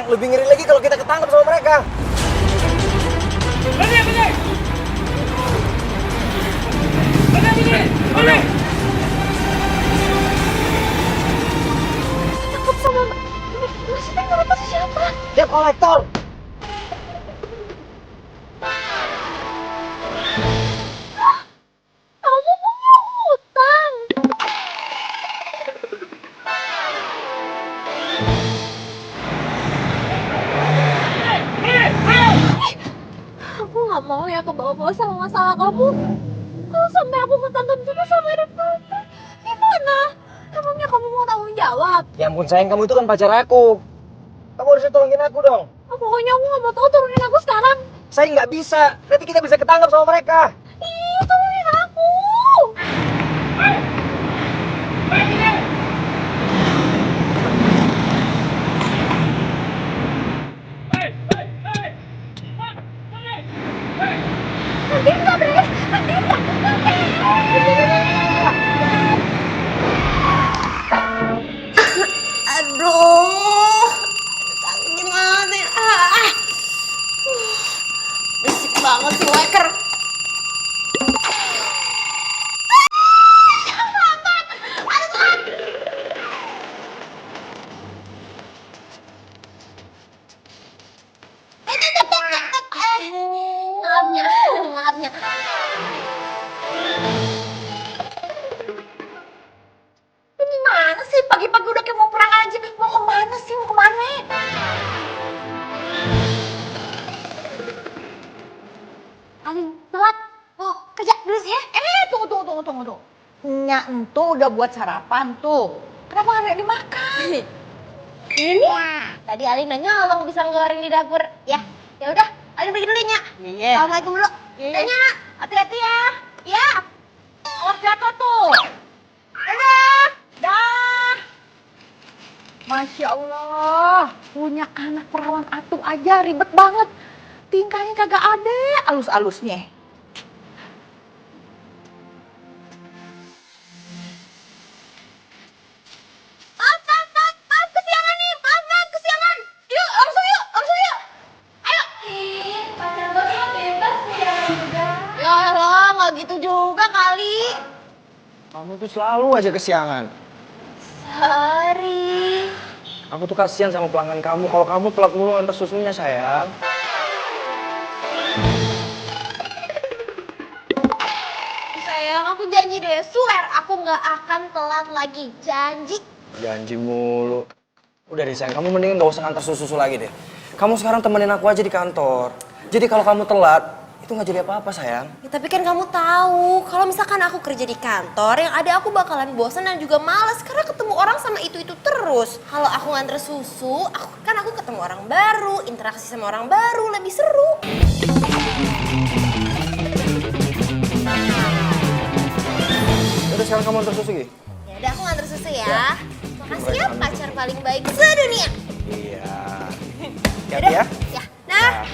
Lebih ngeri lagi kalau kita ketangkap sama mereka. Bener. Takut sama maksudnya mereka siapa? Dia kolektor. Kamu punya hutang. Aku nggak mau ya kebawa-bawa sama masalah kamu. Kalau sampai aku ketangkap juga sama hidup kamu, gimana? Emangnya kamu mau tanggung jawab? Ya ampun sayang, kamu itu kan pacar aku. Kamu harusnya tolongin aku dong. Pokoknya aku nggak mau tahu, turunin aku sekarang. Saya nggak bisa. Nanti kita bisa ketangkap sama mereka. Ih, turunin aku. Nanti nggak beres. Nanti nggak. Aduh, gimana ya? Berisik banget sih, Waker. Maafnya. Gimana sih pagi-pagi udah kayak mau perang aja? Mau kemana sih? Mau kemana? Aling, telat. Oh, kerja dulu ya. Tunggu. Nyak entu udah buat sarapan tuh. Kenapa nggak dimakan? Ini? Tadi Aling nanya abang bisa ngeluarin di dapur. Ya, ya udah. Aling pergi dulu, Nyak. Iya. Assalamualaikum dulu. Iya. Nyak, hati-hati ya. Ya. Awas jatuh tuh. Dadah. Dah. Masya Allah, punya anak perawan atuh aja ribet banget. Tingkahnya kagak ada alus-alusnya. Maaf, kesiangan nih. Maaf, kesiangan. Yuk, langsung yuk. Ayo. Pacar gue cuma bebas ya udah. Ya elah, nggak gitu juga kali. Kamu tuh selalu aja kesiangan. Sorry. Aku tuh kasihan sama pelanggan kamu. Kalau kamu telat mulu antar susunya sayang. Sayang, aku janji deh. Swear, aku nggak akan telat lagi. Janji. Janji mulu. Udah deh sayang, kamu mendingan gak usah antar susu lagi deh. Kamu sekarang temenin aku aja di kantor. Jadi kalau kamu telat, itu nggak jadi apa-apa sayang. Ya, tapi kan kamu tahu, kalau misalkan aku kerja di kantor, yang ada aku bakalan bosan dan juga malas karena ketemu orang sama itu terus. Kalau aku nganter susu, aku ketemu orang baru, interaksi sama orang baru, lebih seru. Udah sekarang kamu antar susu Gi? Ya udah aku nganter susu ya. Makasih ya pacar paling baik sedunia. Iya. Yaudah, Ya. ya. Nah.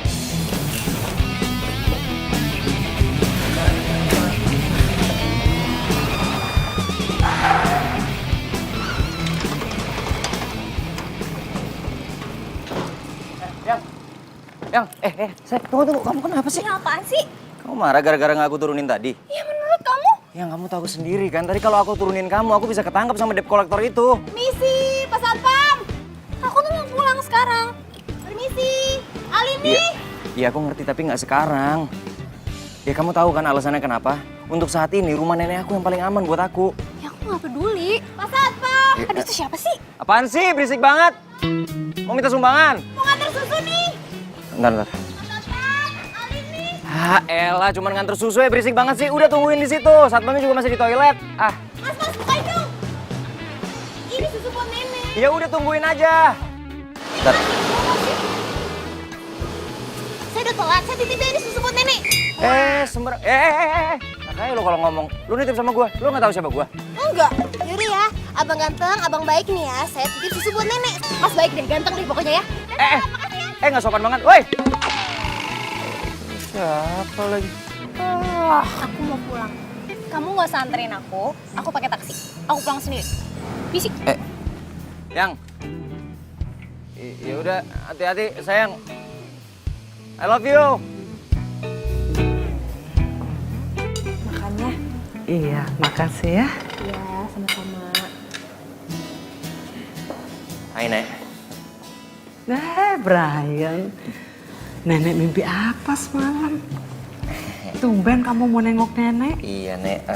Yang, saya tunggu, kamu kenapa sih? Ini apaan sih? Kamu marah gara-gara nggak aku turunin tadi? Ya menurut kamu? Yang kamu tahu sendiri kan, tadi kalau aku turunin kamu, aku bisa ketangkap sama debt collector itu. Misi, Pak Satpam. Aku tuh mau pulang sekarang. Permisi, Alini. Iya, aku ngerti tapi nggak sekarang. Ya kamu tahu kan alasannya kenapa? Untuk saat ini rumah nenek aku yang paling aman buat aku. Ya aku nggak peduli. Pak Satpam. Aduh, itu siapa sih? Apaan sih? Berisik banget. Mau minta sumbangan? Mau nganter susu nih. Bentar. Ah, elah, cuman nganter susu ya berisik banget sih. Udah tungguin di situ. Satpamnya juga masih di toilet. Ah. Mas, bukain dong. Ini susu buat nenek. Ya udah tungguin aja. Bentar. Saya udah telat. Saya titipin ini susu buat nenek. Sembarang. Makanya lo kalau ngomong, lu nitip sama gua. Lu nggak tahu siapa gua? Enggak. Yaudah ya. Abang ganteng, abang baik nih ya. Saya titip susu buat nenek. Mas baik deh, ganteng deh pokoknya ya. Makasih ya. Nggak sopan banget. Woi. Siapa lagi? Aku mau pulang. Kamu nggak usah anterin aku pakai taksi. Aku pulang sendiri. Bisik. Yang. Ya udah, hati-hati sayang. I love you. Makannya. Iya, makasih ya. Ya, sama-sama. Hai, Nek. Brian. Nenek mimpi apa semalam? Tumben kamu mau nengok nenek? Iya, Nek.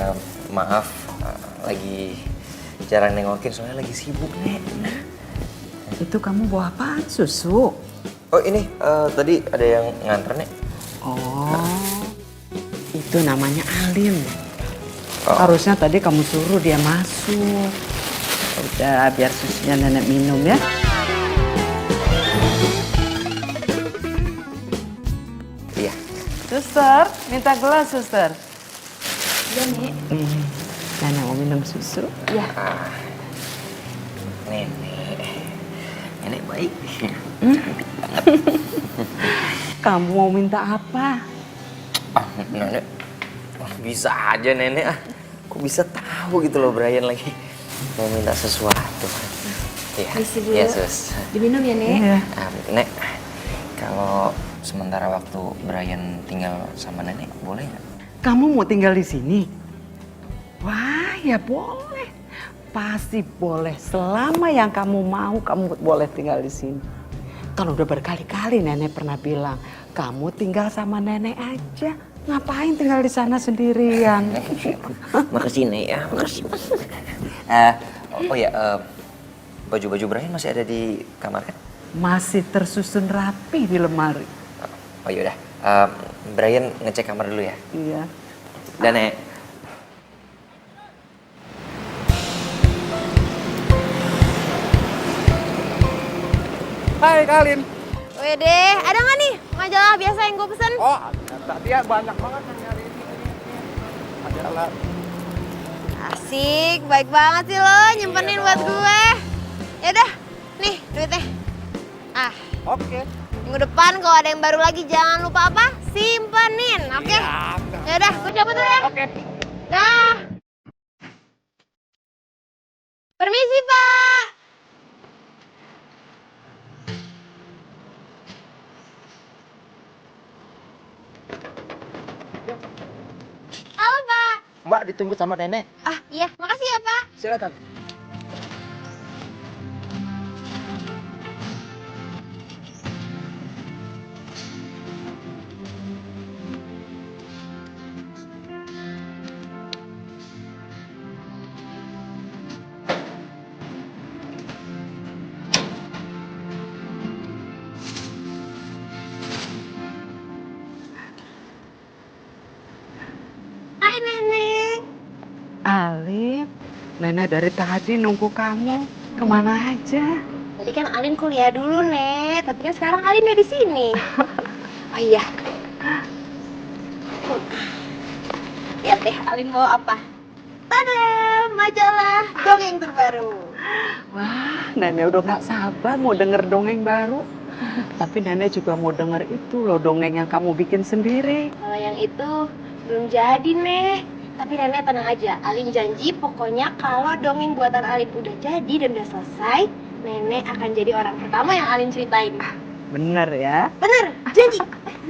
Maaf, lagi jarang nengokin soalnya lagi sibuk, Nek. Itu kamu bawa apaan? Susu? Oh, ini tadi ada yang nganter, Nek. Oh, itu namanya Alim. Oh. Harusnya tadi kamu suruh dia masuk. Udah, biar susunya nenek minum ya. Iya. Suster, minta gelas, suster. Iya, Nek. Nenek mau minum susu. Iya. Nenek baik. Kamu mau minta apa? Nenek, bisa aja Nenek. Kok bisa tahu gitu loh Brian lagi mau minta sesuatu. Iya, Misi dulu. iya sus. Diminum ya, Nek? Iya. Nek, kalau sementara waktu Brian tinggal sama Nenek, boleh nggak? Kamu mau tinggal di sini? Wah, ya boleh. Pasti boleh. Selama yang kamu mau, kamu boleh tinggal di sini. Kan udah berkali-kali nenek pernah bilang, kamu tinggal sama nenek aja. Ngapain tinggal di sana sendirian? Makasih Nek ya, makasih. Oh ya, baju-baju Brian masih ada di kamar kan? Masih tersusun rapi di lemari. Oh yaudah, Brian ngecek kamar dulu ya. Iya. Dan Nek. Hai Kalin. Wede, ada nggak nih majalah biasa yang gue pesen? Oh, tadi ya banyak banget yang nyari ini. Majalah. Asik, baik banget sih lo nyimpenin buat gue. Yaudah, nih duitnya. Ah, Oke. minggu depan kalau ada yang baru lagi jangan lupa apa? Simpenin, oke? Yaudah, gue cabut dulu ya. Oke. Dah. Permisi, Pak. Halo, Pak. Mbak ditunggu sama nenek. Ah, iya, makasih ya, Pak. Silakan. Hai, Nenek. Alif, nenek dari tadi nunggu kamu. Kemana aja? Tadi kan Alin kuliah dulu, Nek. Tapi kan sekarang Alin udah di sini. Oh iya. Lihat deh, Alin bawa apa? Tada, majalah dongeng terbaru. Wah, nenek udah gak sabar mau denger dongeng baru. Tapi nenek juga mau denger itu loh dongeng yang kamu bikin sendiri. Kalau yang itu belum jadi, Nek. Tapi Nenek tenang aja. Alin janji pokoknya kalau dongeng buatan Alin udah jadi dan udah selesai, Nenek akan jadi orang pertama yang Alin ceritain. Bener ya? Bener, janji.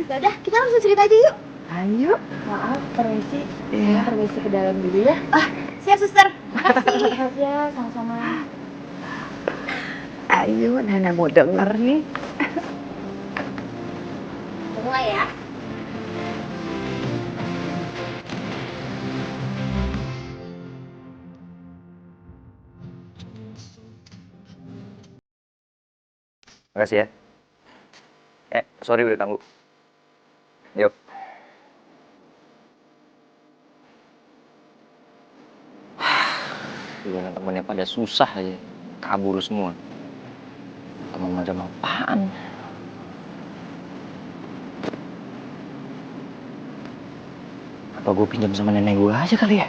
Yaudah, kita langsung cerita aja yuk. Ayo. Maaf, permisi. Iya. Permisi ke dalam dulu ya. Ah, siap, suster. Makasih. Makasih ya, sama-sama. Ayo, nenek mau denger nih. Mulai ya. Makasih ya. Sorry udah ganggu. Yuk. Gimana temennya pada susah aja. Kabur semua. Teman macam apaan? Apa gue pinjam sama nenek gue aja kali ya?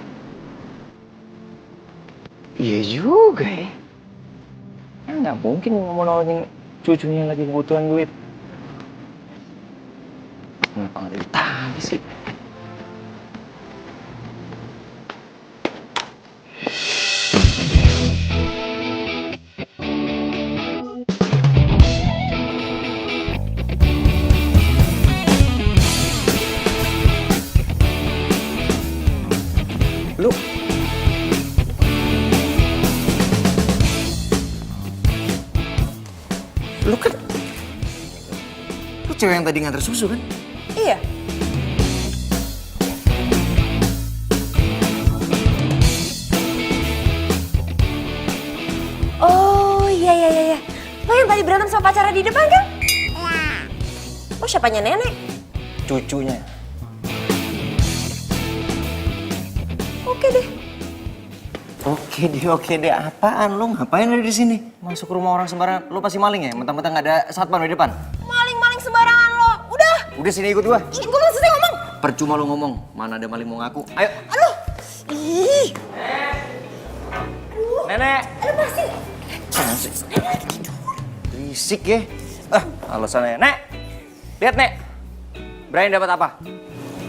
Iya juga ya. Nggak mungkin mau nolongin cucunya lagi kebutuhan duit. Kenapa nggak dari tadi sih? Lu kan... Lu cewek yang tadi nganter susu kan? Iya. Oh iya. Lo yang tadi berantem sama pacarnya di depan kan? Lo siapanya nenek? Cucunya. Oke deh. Oke deh. Apaan? Lu ngapain ada di sini? Masuk ke rumah orang sembarangan. Lu pasti maling ya? Mentang-mentang nggak ada satpam di depan. Maling-maling sembarangan lo. Udah. Udah sini ikut gua. Ih, gue belum selesai ngomong. Percuma lu ngomong. Mana ada maling mau ngaku. Ayo. Aduh. Ih. Nenek. Lepasin. Berisik ya. Alasannya. Nek. Lihat, Nek. Brian dapat apa?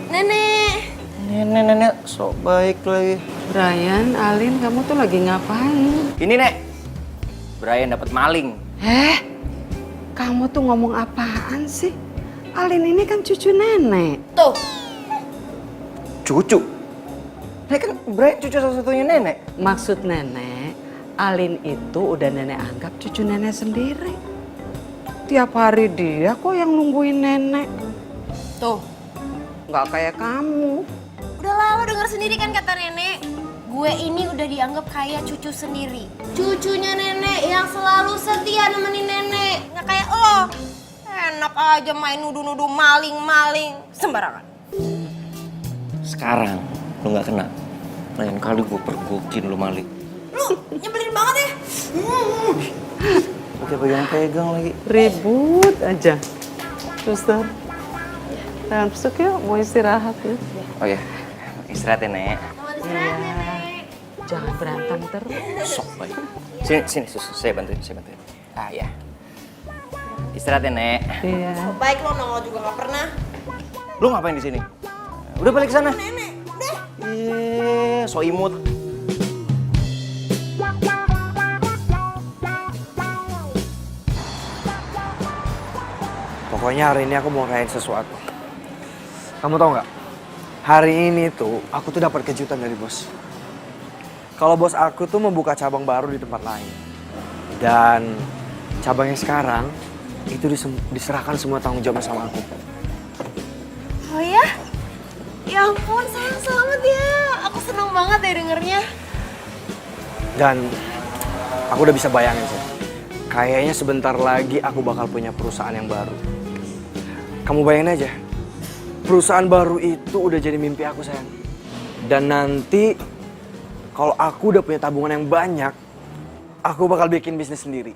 Nenek. Nenek. Sok baik lagi. Brian, Alin, kamu tuh lagi ngapain? Ini, Nek. Brian dapat maling. Kamu tuh ngomong apaan sih? Alin ini kan cucu nenek. Tuh. Cucu. Nek kan Brian cucu satu-satunya nenek. Maksud nenek, Alin itu udah nenek anggap cucu nenek sendiri. Tiap hari dia kok yang nungguin nenek. Tuh. Nggak kayak kamu. Udahlah, lo denger sendiri kan kata nenek. Gue ini udah dianggap kayak cucu sendiri. Cucunya nenek yang selalu setia nemenin nenek. Nggak kayak lo. Enak aja main nuduh-nuduh maling-maling. Sembarangan. Sekarang lu nggak kena. Lain kali gue pergokin lu maling. Lu nyebelin banget ya. Oke, pegang lagi. Ribut aja. Suster, jangan besok yuk, mau istirahat ya. Oh ya, istirahat ya, Nek. Selamat istirahat nenek. Jangan berantem terus. Sok baik. Sini, susu. Saya bantuin. Ah, ya. Istirahat ya, Nek. Iya. Baik lo nongol juga nggak pernah. Lu ngapain di sini? Udah balik ke sana. Nenek, udah. So imut. Pokoknya hari ini aku mau ngerayain sesuatu. Kamu tau nggak? Hari ini tuh aku tuh dapat kejutan dari bos. Kalau bos aku tuh membuka cabang baru di tempat lain. Dan cabangnya sekarang itu diserahkan semua tanggung jawabnya sama aku. Oh ya? Ya ampun, sayang selamat ya. Aku seneng banget ya dengernya. Dan aku udah bisa bayangin sih. Kayaknya sebentar lagi aku bakal punya perusahaan yang baru. Kamu bayangin aja. Perusahaan baru itu udah jadi mimpi aku, sayang. Dan nanti kalau aku udah punya tabungan yang banyak, aku bakal bikin bisnis sendiri.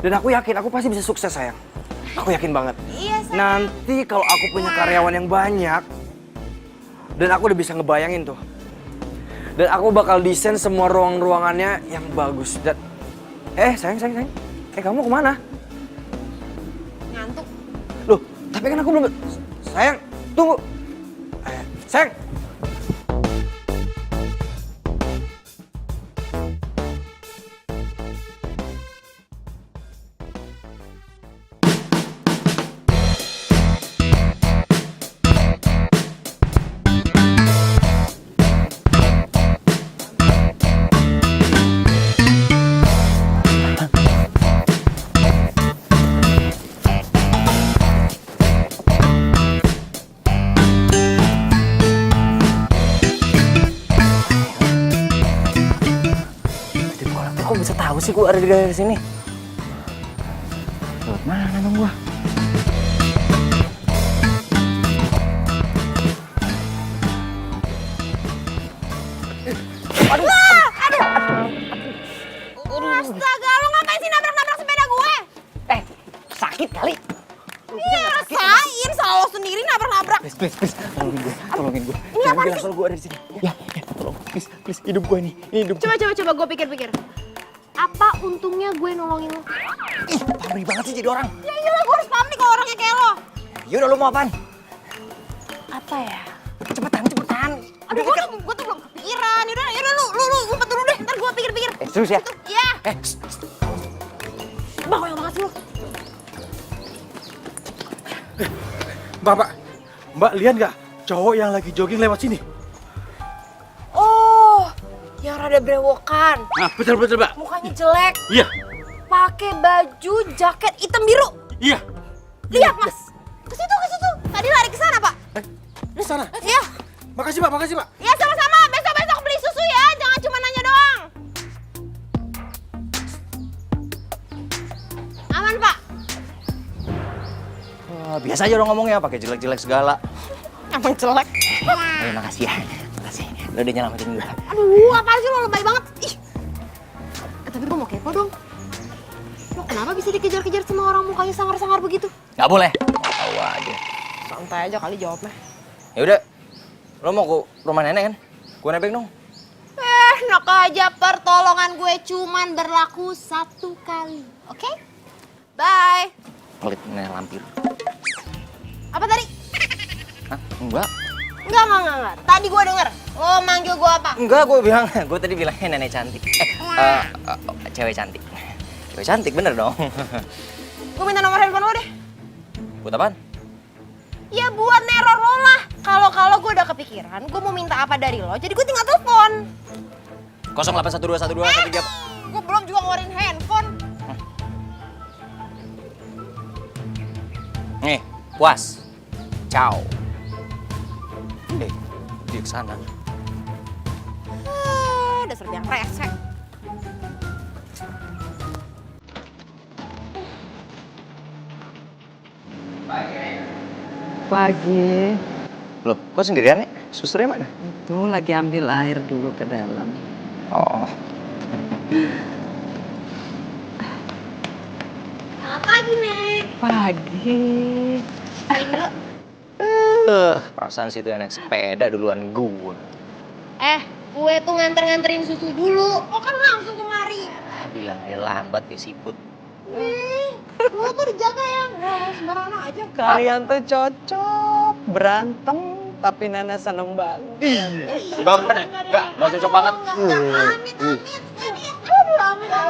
Dan aku yakin aku pasti bisa sukses, sayang. Aku yakin banget. Iya, sayang. Nanti kalau aku punya karyawan yang banyak, dan aku udah bisa ngebayangin tuh. Dan aku bakal desain semua ruang-ruangannya yang bagus. Dan sayang. Kamu kemana? Ngantuk. Loh, tapi kan aku belum... Sayang, tunggu. Sayang. Kok bisa tahu sih gue ada di daerah sini? Mana dong gue? Astaga, lo ngapain sih nabrak-nabrak sepeda gue? Sakit kali. Iya, rasain. Salah lo sendiri nabrak-nabrak. Please. Tolongin gue. Ini Jangan apaan bilang sih? soal gue ada di sini. Ya, tolong. Please. Hidup gue nih. Hidup gue. Coba gue pikir-pikir. Apa untungnya gue nolongin lo? Ih, pamrih banget sih jadi orang. Ya iyalah, gue harus paham nih kalau orangnya kayak lo. Yaudah, lu mau apaan? Apa ya? Cepetan. Aduh, gue tuh belum kepikiran. Yaudah, lu ngumpet dulu deh. Ntar gue pikir-pikir. Serius ya? Iya. Shh. Bang, yang banget sih lo. Mbak lihat nggak cowok yang lagi jogging lewat sini? Oh, yang rada brewokan. Nah, betul Mbak. Mukanya jelek. Iya. Pakai pakai baju jaket hitam biru. Iya. Lihat Mas. Ke situ. Tadi lari ke sana Pak. Di sana. Iya. Makasih Pak. Ya sama-sama. Besok-besok beli susu ya. Jangan cuma nanya doang. Aman Pak. Biasa aja orang ngomongnya, pakai jelek-jelek segala. Emang jelek. Ayo, makasih ya. Makasih. Lo udah nyelamatin gue. Aduh, apaan sih lo lebay banget. Ih. Tapi gue mau kepo dong. Lo kenapa bisa dikejar-kejar sama orang mukanya sangar-sangar begitu? Nggak boleh. Tahu aja. Santai aja kali jawabnya. Ya udah. Lo mau ke rumah nenek kan? Gue nebeng dong. Enak aja, pertolongan gue cuman berlaku 1 kali. Oke? Bye. Pelit nenek lampir. Apa tadi? Hah? Enggak. Enggak. Tadi gue denger. Lo manggil gue apa? Enggak, gue tadi bilangnya nenek cantik. Cewek cantik. Cewek cantik bener dong. Gue minta nomor handphone lo deh. Buat apaan? Ya buat neror lo lah. Kalau gue udah kepikiran, gue mau minta apa dari lo, jadi gue tinggal telepon. 08121213. Gue belum juga ngeluarin handphone. Nih, puas. Ciao. Dia kesana. Dasar biang rese. Pagi. Loh, kok sendirian, Nek? Susternya mana? Itu lagi ambil air dulu ke dalam. Oh. Selamat pagi, Nek. Pagi. Perasaan situ naik sepeda duluan gue. Gue tuh nganterin susu dulu. Oh kan langsung kemari. Bilang dia lambat ya siput. Lo tuh dijaga ya, nggak sembarangan aja. Kalian tuh cocok berantem tapi Nana seneng banget. Banget, enggak, mau cocok banget. Amit.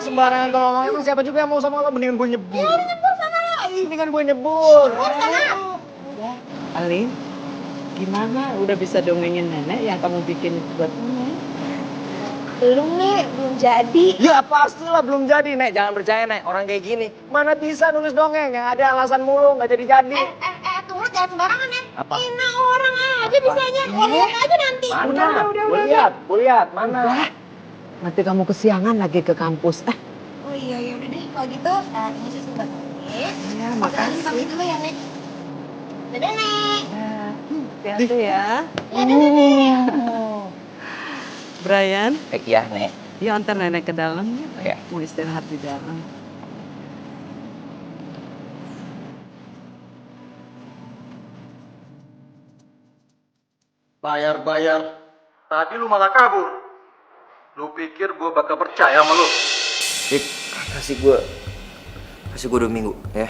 Sembarangan kalau ngomong itu siapa juga yang mau sama lo, mendingan gue nyebur. Nyebur sana lo. Mendingan gue nyebur. Alin, gimana? Udah bisa dongengin nenek yang kamu bikin itu buat nenek? Belum nih, belum jadi. Ya pastilah belum jadi, Nek. Jangan percaya, Nek. Orang kayak gini. Mana bisa nulis dongeng, yang ada alasan mulu, nggak jadi-jadi. Tunggu jangan sembarangan ya. Apa? Ina orang aja bisanya. Lo lihat aja nanti. Mana? Gue lihat. Mana? Nanti kamu kesiangan lagi ke kampus. Oh iya, udah deh. Kalau gitu, ini susu buat Nek. Ya, Makasih. makasih. Pamit dulu ya, Nek. Dadah, Nek. Hati-hati ya. Brian, Iya, Nek. yuk antar nenek ke dalam ya. Iya. Mau istirahat di dalam. Bayar. Tadi lu malah kabur. Lu pikir gue bakal percaya sama lu? Dik, kasih gue 2 minggu ya.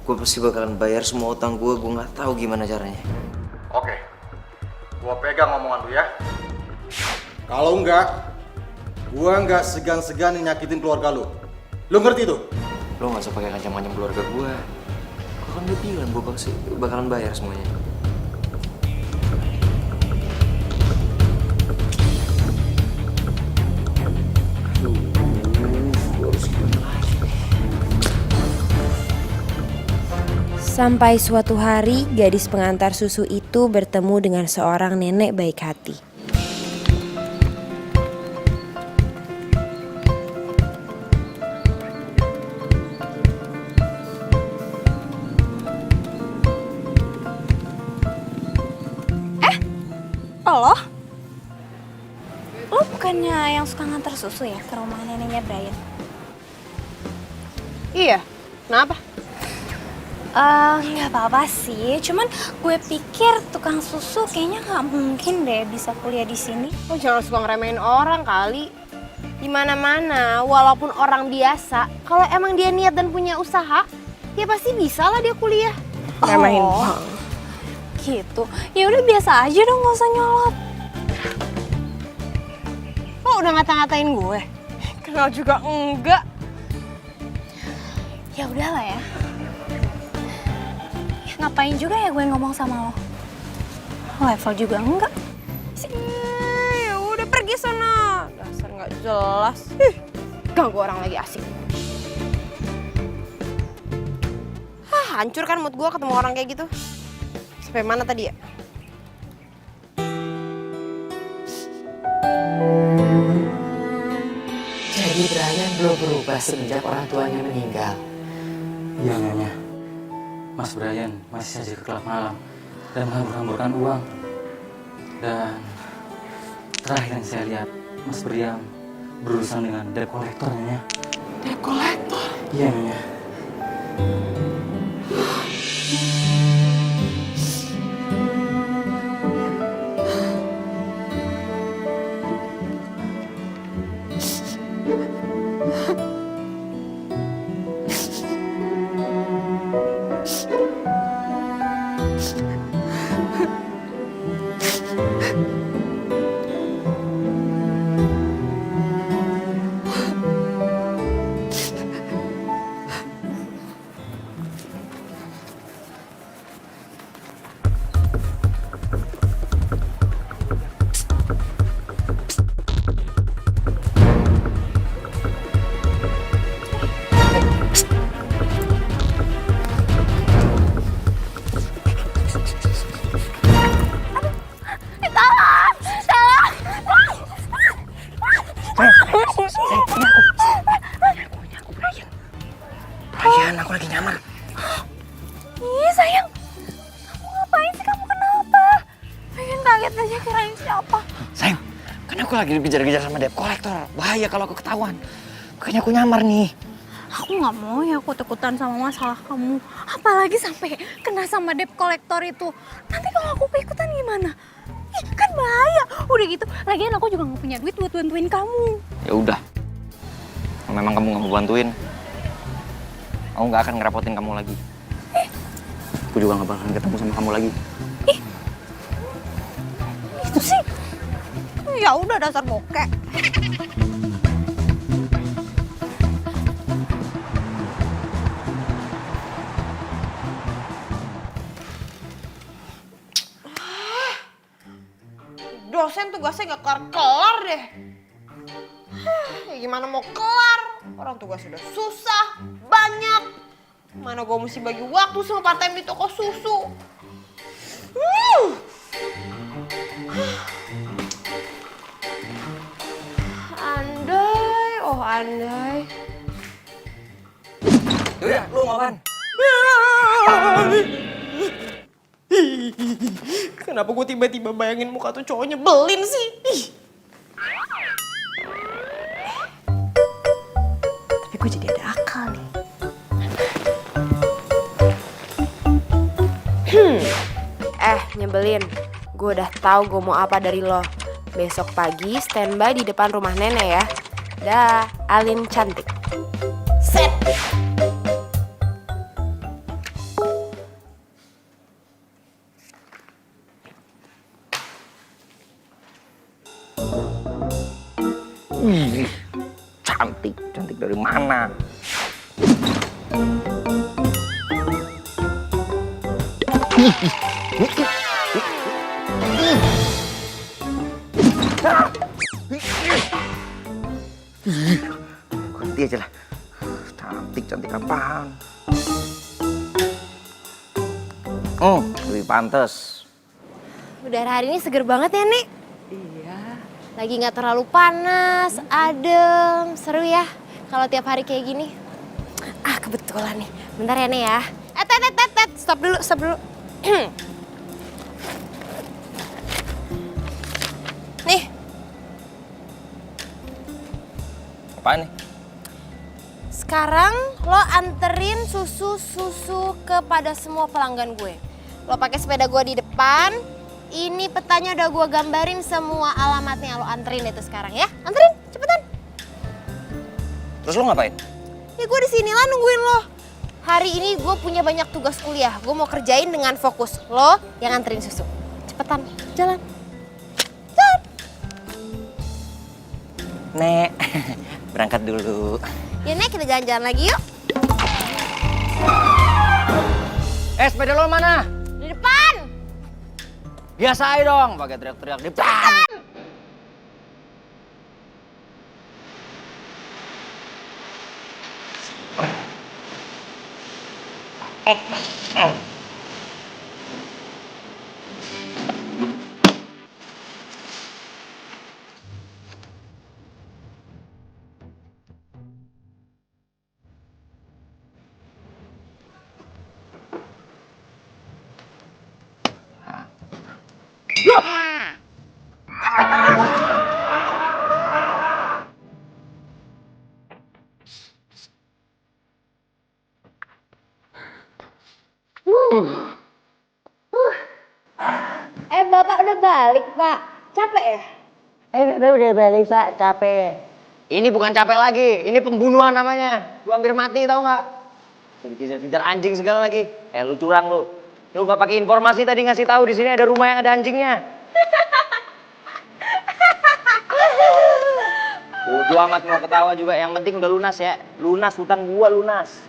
Gue pasti bakalan bayar semua utang gue nggak tahu gimana caranya. Oke. Gue pegang omongan lu ya. Kalau enggak, gue nggak segan-segan nyakitin keluarga lu. Lu ngerti tuh? Lo nggak usah pakai ngancam-ngancam keluarga gue. Gue kan udah bilang gue bakalan bayar semuanya. Sampai suatu hari, gadis pengantar susu itu bertemu dengan seorang nenek baik hati. Lo bukannya yang suka ngantar susu ya ke rumah neneknya Brian? Iya, kenapa? Nggak apa-apa sih, cuman gue pikir tukang susu kayaknya nggak mungkin deh bisa kuliah di sini. Lo jangan suka ngeremehin orang kali. Di mana-mana, walaupun orang biasa, kalau emang dia niat dan punya usaha, ya pasti bisa lah dia kuliah. Remehin banget. Gitu. Ya udah biasa aja dong, nggak usah nyolot. Lo udah ngata-ngatain gue? Kenal juga enggak. Ya udahlah ya. Ngapain juga ya gue ngomong sama lo? Level juga enggak. Ya udah pergi sana. Dasar nggak jelas. Ganggu orang lagi asik. hancur kan mood gue ketemu orang kayak gitu. Sampai mana tadi ya? Jadi Brian belum berubah semenjak orang tuanya meninggal. Iya, Nyonya. Mas Brian masih saja ke klub malam dan menghambur-hamburkan uang. Dan terakhir yang saya lihat, Mas Brian berurusan dengan debt collector, Nyonya. Debt collector? Iya, Nyonya. Brian, aku lagi nyamar. Ih sayang, kamu ngapain sih? Kamu kenapa? Pengen kaget aja kirain siapa. Sayang, kan aku lagi dikejar-kejar sama debt collector. Bahaya kalau aku ketahuan. Makanya aku nyamar nih. Aku nggak mau ya ikut-ikutan sama masalah kamu. Apalagi sampai kena sama debt collector itu. Nanti kalau aku keikutan gimana? Ih, kan bahaya. Udah gitu, lagian aku juga nggak punya duit buat bantuin kamu. Ya udah. Kalau memang kamu nggak mau bantuin, aku nggak akan ngerepotin kamu lagi. Aku juga nggak bakalan ketemu sama kamu lagi. Itu sih. Ya udah dasar bokek. Dosen tugasnya gak kelar-kelar deh. Ya gimana mau kelar? Orang tugas sudah susah, banyak. Mana gue mesti bagi waktu sama part time di toko susu. Andai, oh andai. Yaudah, lu mau apaan? Kenapa gue tiba-tiba bayangin muka tuh cowok nyebelin sih? Tapi gue jadi ada akal nih. Nyebelin. Gue udah tahu gue mau apa dari lo. Besok pagi standby di depan rumah nenek ya. Dah, Alin cantik. Set. Cantik, cantik dari mana? Ganti aja lah. Cantik, cantik apaan? Oh, lebih pantas. Udara hari ini seger banget ya, Nek. Iya. Lagi nggak terlalu panas, adem, seru ya kalau tiap hari kayak gini. Ah, kebetulan nih. Bentar ya, Nek ya. Tet. Stop dulu. Nih. Apaan nih? Sekarang lo anterin susu kepada semua pelanggan gue. Lo pakai sepeda gue di depan. Ini petanya udah gue gambarin semua alamatnya. Lo anterin itu sekarang ya. Anterin, cepetan. Terus lo ngapain? Ya gue di sini lah nungguin lo. Hari ini gue punya banyak tugas kuliah. Gue mau kerjain dengan fokus. Lo yang anterin susu. Cepetan, jalan. Nek, berangkat dulu. Ya Nek, kita jalan-jalan lagi yuk. Sepeda lo mana? Di depan. Biasa aja dong, pakai teriak-teriak di depan. Bapak udah balik, Pak. Capek ya? Bapak udah balik, Pak. Capek. Ini bukan capek lagi, ini pembunuhan namanya. Gua hampir mati tau nggak? Dikejar-kejar anjing segala lagi. Lu curang lu. Lu nggak pakai informasi tadi ngasih tahu di sini ada rumah yang ada anjingnya. Bodo amat mau ketawa juga, yang penting udah lunas ya. Lunas, hutang gua lunas.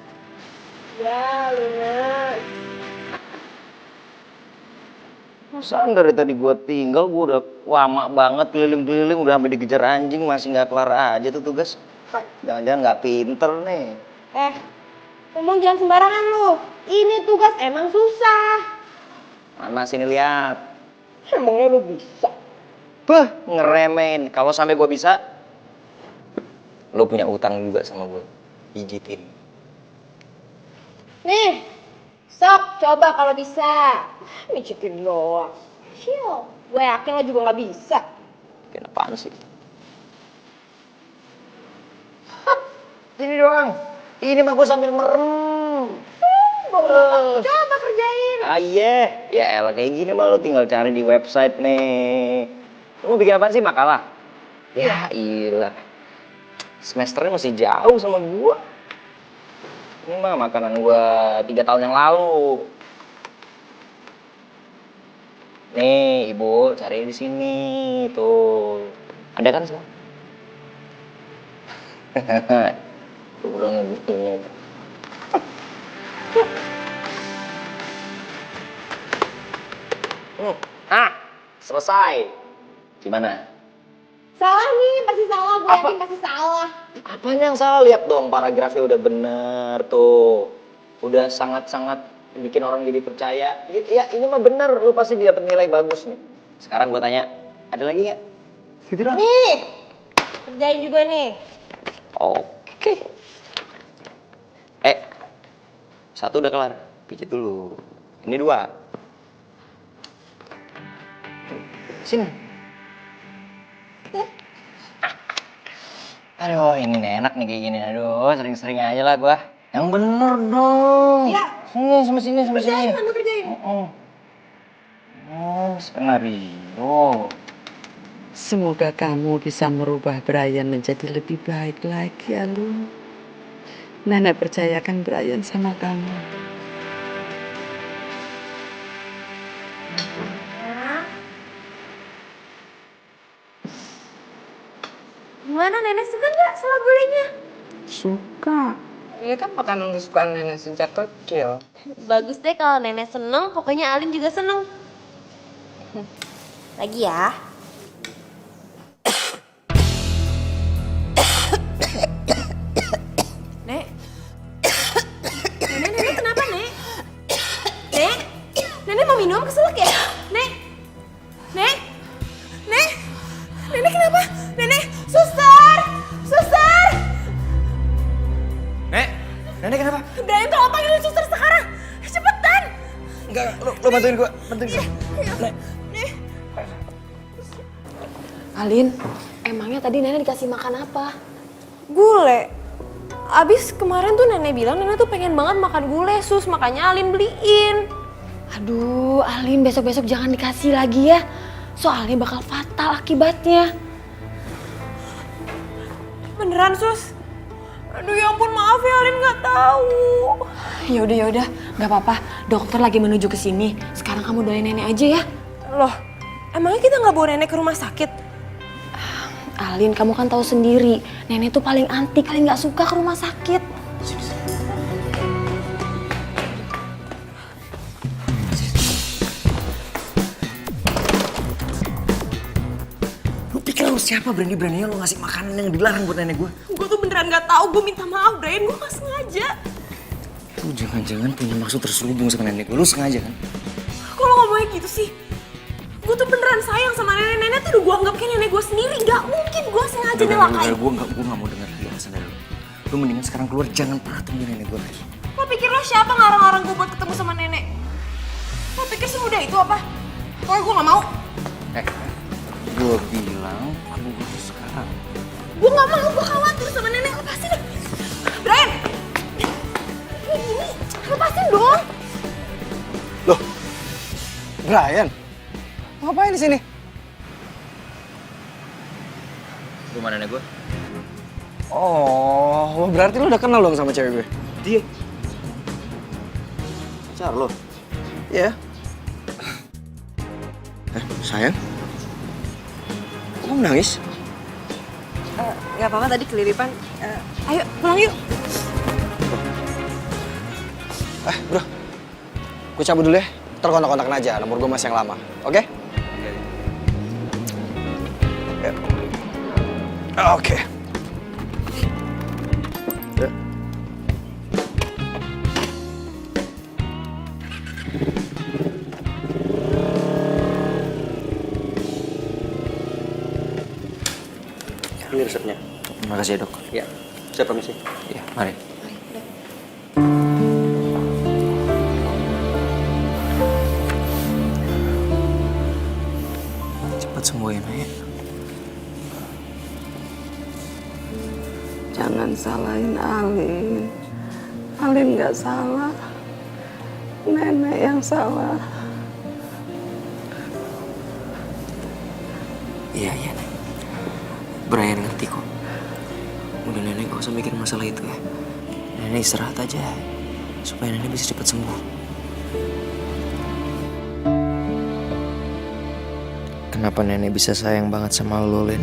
Ya, lunas. Masa dari tadi gua tinggal, gua udah lama banget keliling-keliling, udah sampai dikejar anjing, masih nggak kelar aja tuh tugas. Jangan-jangan nggak pinter nih. Ngomong jangan sembarangan lu. Ini tugas emang susah. Mana sini lihat. Emangnya lu bisa? Bah, ngeremehin. Kalau sampai gua bisa, lu punya utang juga sama gua. Pijitin. Nih, sok coba kalau bisa. Pijitin doang. Chill. Gue yakin lo juga nggak bisa. Bikin apaan sih? Sini doang. Ini mah gua sambil merem. Coba kerjain. Ah iya, ya elah kayak gini mah lu tinggal cari di website nih. Lu mau bikin apaan sih, makalah? Ya iyalah. Semesternya masih jauh sama gua. Ini mah makanan gua 3 tahun yang lalu. Nih, Ibu, cari di sini tuh. Ada kan semua? Udah ngebutin. Selesai. Gimana? Salah nih, pasti salah. Gue yakin pasti salah. Apanya yang salah? Lihat dong, paragrafnya udah bener tuh. Udah sangat-sangat bikin orang jadi percaya. Ya ini mah bener, lu pasti dapat nilai bagus nih. Sekarang gua tanya, ada lagi nggak? Gitu dong. Nih, kerjain juga nih. Oke. Satu udah kelar. Pijit dulu. Ini 2. Sini. Aduh, ini nih, enak nih kayak gini. Aduh, sering-sering aja lah gua. Yang bener dong. Ya. Sini, sama sini, sama sini. Kerjain, kamu kerjain. Skenario. Semoga kamu bisa merubah Brian menjadi lebih baik lagi ya lu. Nenek percayakan Brian sama kamu. Gimana, Nenek suka nggak sama gulenya? Suka. Ini kan makanan kesukaan nenek sejak kecil. Bagus deh kalau Nenek seneng, pokoknya Alin juga seneng. Lagi ya. Nek. Nenek kenapa, Nek? Nek? Nenek mau minum keselak ya? Nek? Nek? Nek? Nenek kenapa? Nenek, suster! Suster! Nenek kenapa? Brian tolong panggilin suster sekarang. Cepetan! Enggak, lu bantuin gua, Nek. Alin, emangnya tadi nenek dikasih makan apa? Gule. Abis kemarin tuh nenek bilang nenek tuh pengen banget makan gule, Sus. Makanya Alin beliin. Aduh, Alin besok-besok jangan dikasih lagi ya. Soalnya bakal fatal akibatnya. Beneran, Sus? Aduh ya ampun, maaf ya Alin nggak tahu. Yaudah, nggak apa-apa. Dokter lagi menuju ke sini. Sekarang kamu doain nenek aja ya. Loh, emangnya kita nggak bawa nenek ke rumah sakit? Alin, kamu kan tahu sendiri, nenek tuh paling anti, paling nggak suka ke rumah sakit. Lu pikir lu siapa berani-beraninya lu ngasih makanan yang dilarang buat nenek gua? Gue tuh beneran nggak tahu. Gue minta maaf, Brian. Gue nggak sengaja. Lu jangan-jangan punya maksud terselubung sama nenek gue. Lu sengaja kan? Kok lo ngomongnya gitu sih? Gue tuh beneran sayang sama nenek-nenek tuh udah gue anggap kayak nenek gue sendiri. Gak mungkin gue sengaja nyelakain. Gue gak mau denger penjelasan dari lu. Lu mendingan sekarang keluar, jangan pernah temuin nenek gue lagi. Lo pikir lo siapa ngarang-ngarang gue buat ketemu sama nenek? Lo pikir semudah itu apa? Pokoknya gue gak mau. Gue bilang keluar sekarang. Gue gak mau, gue khawatir sama nenek. Lepasin deh. Brian! Kayak gini, lepasin dong. Loh, Brian, ngapain di sini? Rumah nenek gue. Oh, berarti lu udah kenal dong sama cewek gue? Dia. Pacar lo. Iya. Sayang? Kok kamu nangis? Gak apa-apa tadi keliripan. Ayo pulang yuk. Bro, gue cabut dulu ya. Ntar kontak-kontakan aja, nomor gue masih yang lama. Oke? Oke. Ya. Ini resepnya. Terima kasih ya, Dok. Ya, saya permisi. Iya, mari. Cepat sembuh ya, Maya. Jangan salahin Alin. Alin nggak salah. Nenek yang salah. Iya, Nek. Brian ngerti kok. Udah nenek gak usah mikir masalah itu ya. Nenek istirahat aja. Supaya nenek bisa cepat sembuh. Kenapa nenek bisa sayang banget sama lo, Lin?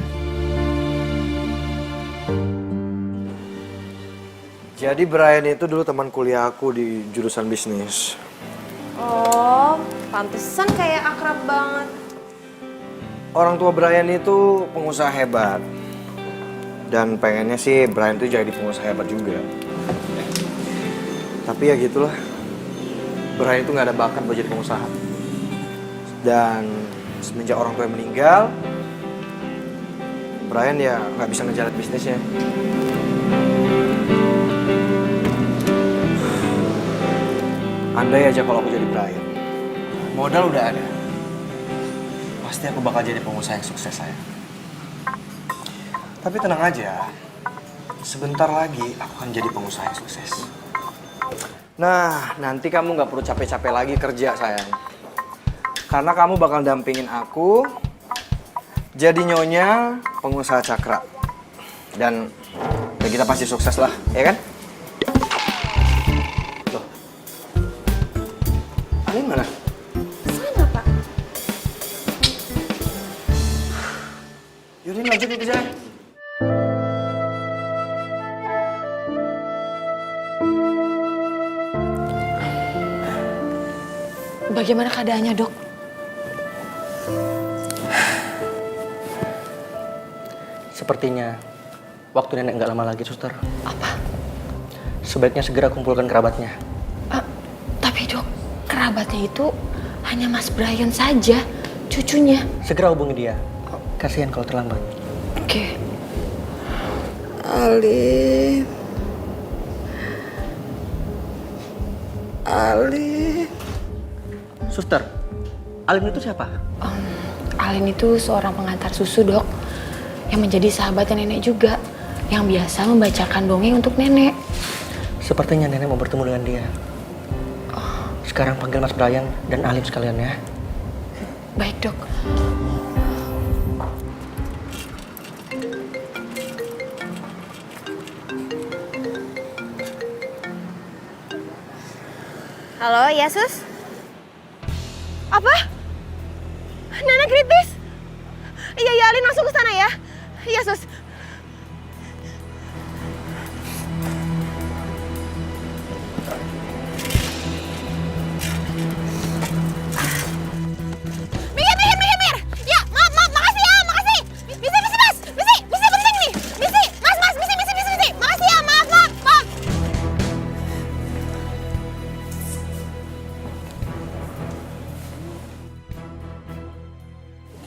Jadi Brian itu dulu teman kuliah aku di jurusan bisnis. Oh, pantesan kayak akrab banget. Orang tua Brian itu pengusaha hebat. Dan pengennya sih Brian itu jadi pengusaha hebat juga. Tapi ya gitulah. Brian itu nggak ada bakat buat jadi pengusaha. Dan semenjak orang tua meninggal, Brian ya nggak bisa ngejalan bisnisnya. Andai aja kalau aku jadi Brian, modal udah ada. Pasti aku bakal jadi pengusaha yang sukses, sayang. Tapi tenang aja, sebentar lagi aku akan jadi pengusaha yang sukses. Nah, nanti kamu nggak perlu capek-capek lagi kerja, sayang. Karena kamu bakal dampingin aku jadi nyonya pengusaha Cakra. Dan ya kita pasti sukses lah, ya kan? Loh, Alin mana? Sana, Pak. Yaudah, lanjutin kerja. Bagaimana keadaannya, Dok? Sepertinya waktu nenek nggak lama lagi, suster. Apa? Sebaiknya segera kumpulkan kerabatnya. Tapi, Dok, kerabatnya itu hanya Mas Brian saja, cucunya. Segera hubungi dia. Kasihan kalau terlambat. Oke. Alin. Alin. Suster, Alin itu siapa? Alin itu seorang pengantar susu, Dok. Yang menjadi sahabatnya nenek juga. Yang biasa membacakan dongeng untuk nenek. Sepertinya nenek mau bertemu dengan dia. Sekarang panggil Mas Brian dan Alin sekalian ya. Baik, Dok. Halo, ya Sus? Apa? Nenek kritis? Iya, ya Alin langsung ke sana ya. Iya, Sus. Mir. Ya, makasih ya, makasih. Misi, Mas. Misi penting nih. Misi, Mas, misi. Makasih ya, maaf.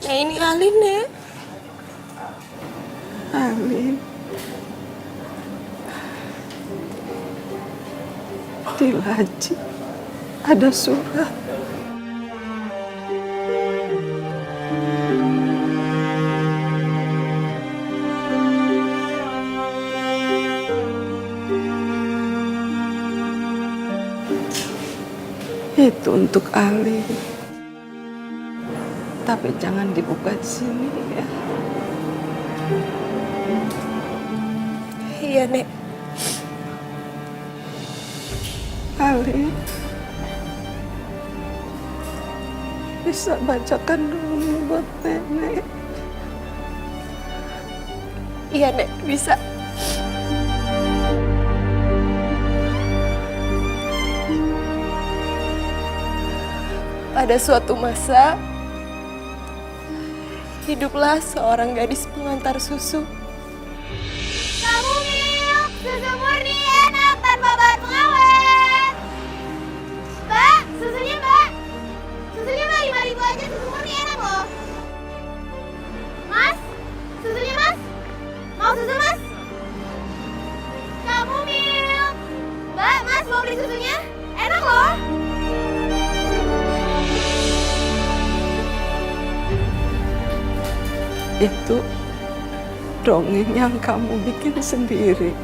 Nah ini Alin, Nek. Alin. Di laci ada surat. Itu untuk Ali. Tapi jangan dibuka di sini ya. Iya, Nek. Ali, bisa bacakan dulu buat nenek. Iya, Nek, bisa. Pada suatu masa, hiduplah seorang gadis pengantar susu. Kamu milk, susu murni enak tanpa bahan pengawet. Mbak, susunya mbak. Susunya mbak 5.000 aja, susu murni enak loh. Mas, susunya mas. Mau susu mas? Kamu milk. Mbak, mas mau beli susunya? Enak loh. Itu dongeng yang kamu bikin sendiri.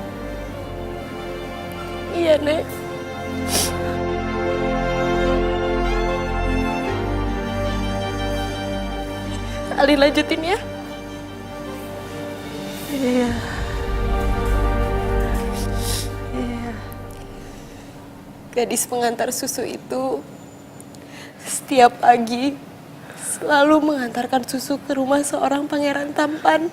Iya, Nek. Ali lanjutin ya. Iya. Iya. Gadis pengantar susu itu setiap pagi selalu mengantarkan susu ke rumah seorang pangeran tampan.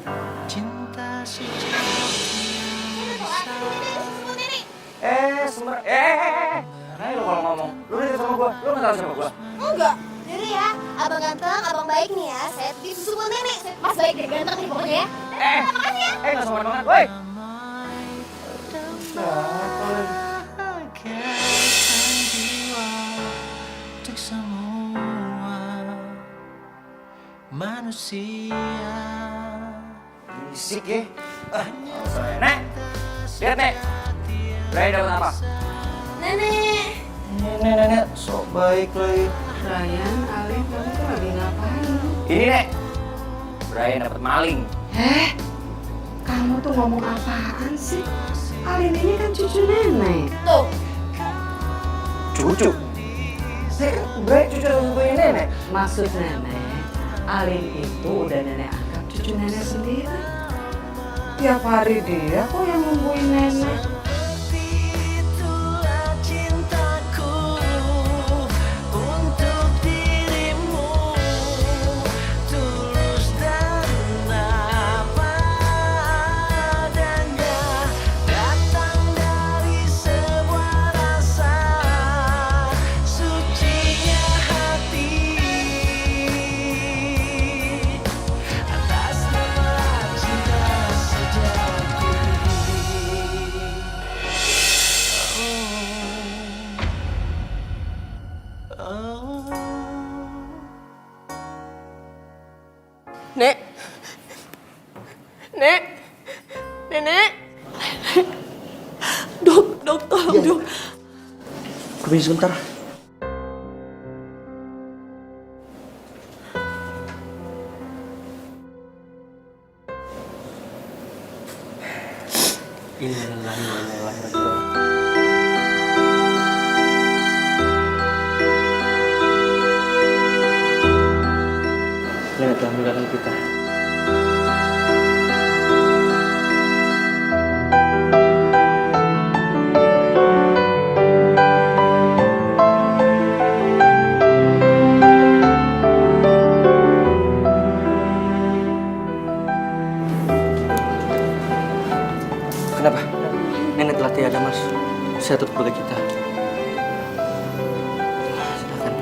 Nah, lu kalau ngomong, lu udah sama gua, lu nggak tahu sama gua. Enggak. Jadi ya, abang ganteng, abang baik nih ya. Saya di susu buat nenek. Mas baik deh, ganteng nih pokoknya ya. Makasih ya. Nggak sopan banget, woi. Berisik ya. Nek, lihat Nek. Brian dapat apa? Nenek. Nenek, sok baik lagi. Ryan, Alin, kamu tuh lagi ngapain? Ini Nek, Brian dapat maling. Kamu tuh ngomong apaan sih? Alin ini kan cucu nenek. Tuh. Cucu. Brian cucu satu-satunya nenek. Maksud nenek, Alin itu udah nenek anggap cucu nenek sendiri. Tiap hari dia kok yang nungguin nenek. Nek. Nek. Nenek. Dok, tolong dok. Permisi sebentar. Innalillahi wa inna ilaihi raji'un. Nenek telah meninggalkan kita. Kenapa? Nenek telah tiada, Mas. Saya turut berduka cita. Silakan.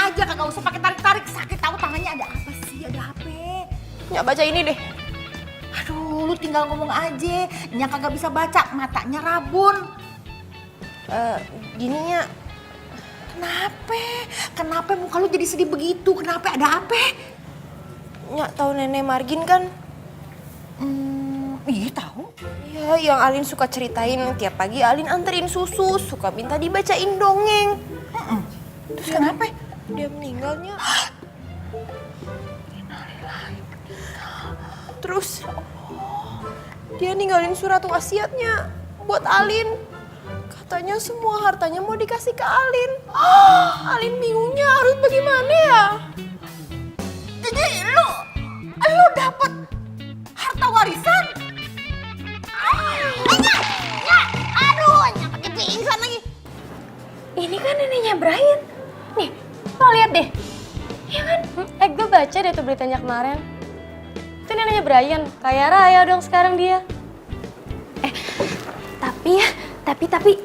aja, kagak usah pakai tarik-tarik. Sakit tahu tangannya. Ada apa sih? Ada apa? Nyak baca ini deh. Aduh, lu tinggal ngomong aja. Nyak kagak bisa baca, matanya rabun. Gininya, Kenapa? Kenapa muka lu jadi sedih begitu? Kenapa? Ada apa? Nyak tahu Nenek Margin kan? Iya tahu. Ya, yang Alin suka ceritain tiap pagi Alin anterin susu, suka minta dibacain dongeng. Terus kenapa? Dia meninggalnya. Terus dia ninggalin surat wasiatnya buat Alin. Katanya semua hartanya mau dikasih ke Alin. Alin bingungnya harus bagaimana ya? Jadi lu dapet harta warisan? Aduh, nyak pakai pingsan lagi. Ini kan neneknya Brian. Nih, lo lihat deh. Ya kan? Gue baca deh tuh beritanya kemarin. Itu neneknya Brian. Kaya raya dong sekarang dia. Tapi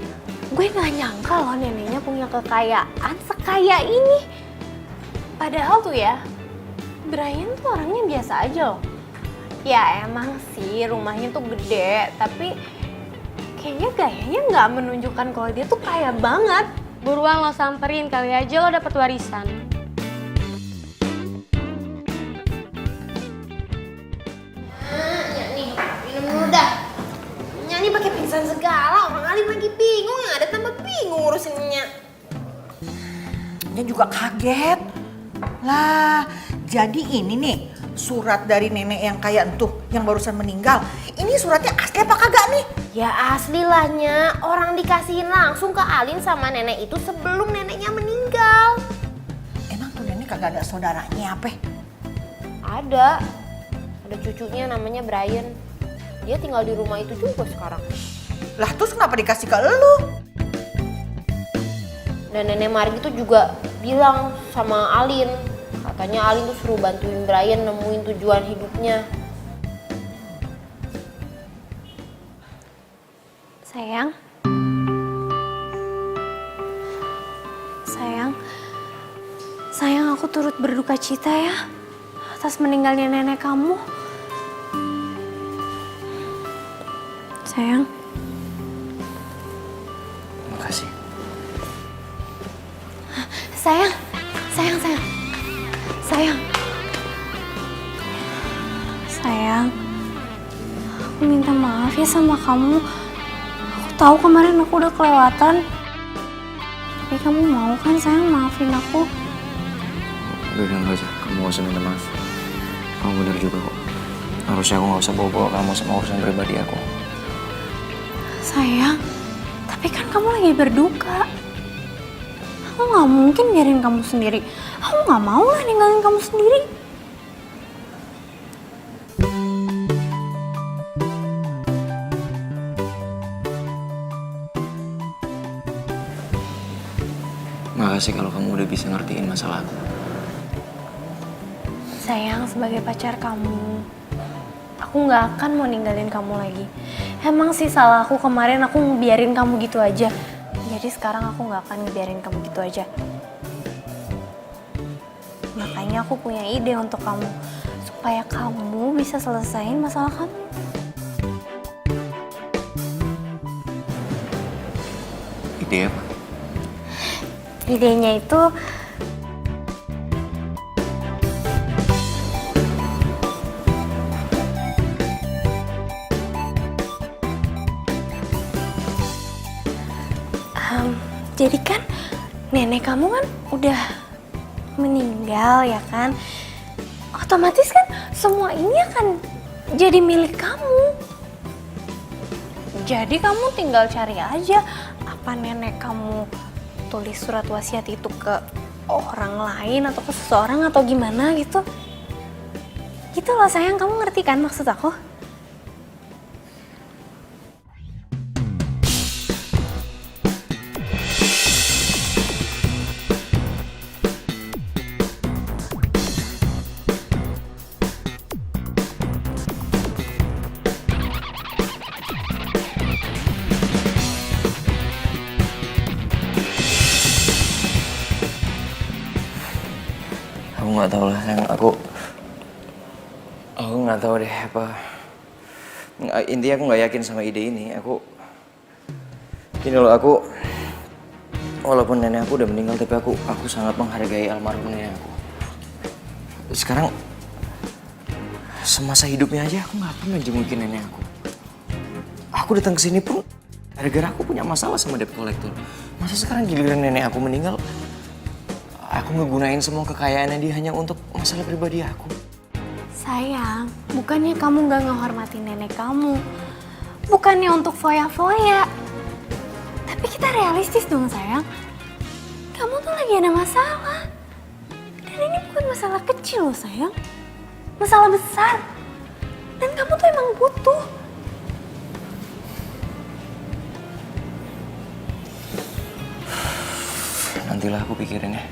gue nggak nyangka loh neneknya punya kekayaan sekaya ini. Padahal tuh ya, Brian tuh orangnya biasa aja loh. Ya emang sih rumahnya tuh gede, tapi kayaknya gayanya nggak menunjukkan kalau dia tuh kaya banget. Buruan lo samperin, kali aja lo dapet warisan. Nyak nih, minum dulu dah. Nyak nih pakai pingsan segala, orang Alin lagi bingung, yang ada tambah bingung ngurusinnya. Dia juga kaget. Lah, jadi ini nih surat dari nenek yang kayak entuh, yang barusan meninggal. Ini suratnya asli apa kagak nih? Ya asli lah Nyak, orang dikasihin langsung ke Alin sama nenek itu sebelum neneknya meninggal. Emang tuh nenek kagak ada saudaranya apa? Ada cucunya namanya Brian. Dia tinggal di rumah itu juga sekarang. Lah terus kenapa dikasih ke elu? Dan Nenek Margi tuh juga bilang sama Alin, katanya Alin tuh suruh bantuin Brian nemuin tujuan hidupnya. Sayang aku turut berduka cita ya atas meninggalnya nenek kamu. Sayang. Makasih. Sayang. Aku minta maaf ya sama kamu. Aku tahu kemarin aku udah kelewatan. Tapi kamu mau kan sayang maafin aku? Udah nggak usah, kamu gak usah minta maaf. Kamu benar juga kok. Harusnya aku gak usah bawa-bawa kamu sama urusan pribadi aku. Sayang, tapi kan kamu lagi berduka. Aku gak mungkin biarin kamu sendiri. Aku gak mau lah ninggalin kamu sendiri. Makasih kalau kamu udah bisa ngertiin masalah aku. Sayang, sebagai pacar kamu, aku gak akan mau ninggalin kamu lagi. Emang sih salah aku kemarin aku ngebiarin kamu gitu aja. Jadi sekarang aku gak akan ngebiarin kamu gitu aja. Makanya aku punya ide untuk kamu. Supaya kamu bisa selesain masalah kamu. Ide apa? Idenya itu jadi kan nenek kamu kan udah meninggal ya kan? Otomatis kan semua ini akan jadi milik kamu. Jadi kamu tinggal cari aja apa nenek kamu tulis surat wasiat itu ke orang lain atau ke seseorang atau gimana gitu. Gitu loh sayang, kamu ngerti kan maksud aku? nggak tahu lah sayang, aku nggak tahu deh apa. Intinya aku nggak yakin sama ide ini. Gini loh, walaupun nenek aku udah meninggal, tapi aku sangat menghargai almarhum nenek aku. Sekarang semasa hidupnya aja aku nggak pernah jengukin nenek aku. Aku datang ke sini pun gara-gara aku punya masalah sama debt collector. Masa sekarang giliran nenek aku meninggal, aku ngegunain semua kekayaannya dia hanya untuk masalah pribadi aku. Sayang, bukannya kamu gak ngehormatin nenek kamu. Bukannya untuk foya-foya. Tapi kita realistis dong sayang. Kamu tuh lagi ada masalah. Dan ini bukan masalah kecil loh sayang. Masalah besar. Dan kamu tuh emang butuh. Nantilah aku pikirin ya.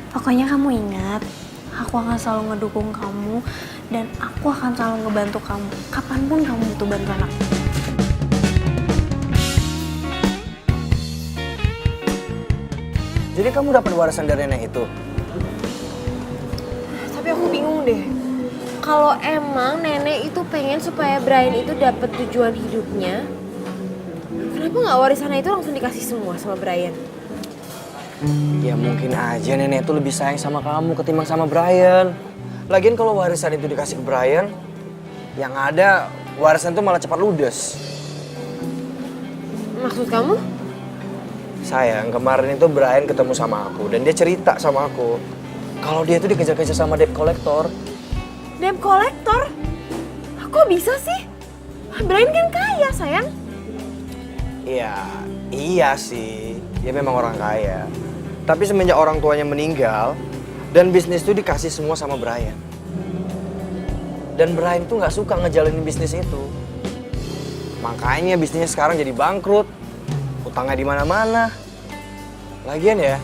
Pokoknya kamu ingat, aku akan selalu ngedukung kamu dan aku akan selalu ngebantu kamu kapanpun kamu butuh bantuan aku. Jadi kamu dapat warisan dari nenek itu? Tapi aku bingung deh. Kalau emang nenek itu pengen supaya Brian itu dapat tujuan hidupnya, kenapa nggak warisannya itu langsung dikasih semua sama Brian? Ya mungkin aja nenek itu lebih sayang sama kamu ketimbang sama Brian. Lagian kalau warisan itu dikasih ke Brian, yang ada warisan itu malah cepat ludes. Maksud kamu? Sayang, kemarin itu Brian ketemu sama aku dan dia cerita sama aku kalau dia itu dikejar-kejar sama debt collector. Debt collector? Kok bisa sih? Brian kan kaya, sayang. Iya sih, dia memang orang kaya. Tapi semenjak orang tuanya meninggal dan bisnis itu dikasih semua sama Brian. Dan Brian tuh nggak suka ngejalanin bisnis itu. Makanya bisnisnya sekarang jadi bangkrut, utangnya di mana-mana. Lagian ya,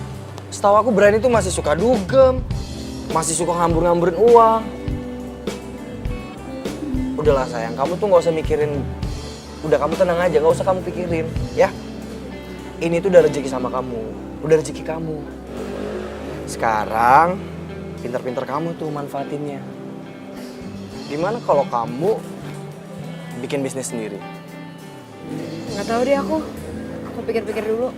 setahu aku Brian itu masih suka dugem, masih suka ngambur-ngamburin uang. Udahlah sayang, kamu tuh nggak usah mikirin. Udah kamu tenang aja, nggak usah kamu pikirin, ya. Ini tuh udah rezeki sama kamu, udah rezeki kamu. Sekarang, pinter-pinter kamu tuh manfaatinnya. Gimana kalau kamu bikin bisnis sendiri? Nggak tahu deh aku. Aku pikir-pikir dulu.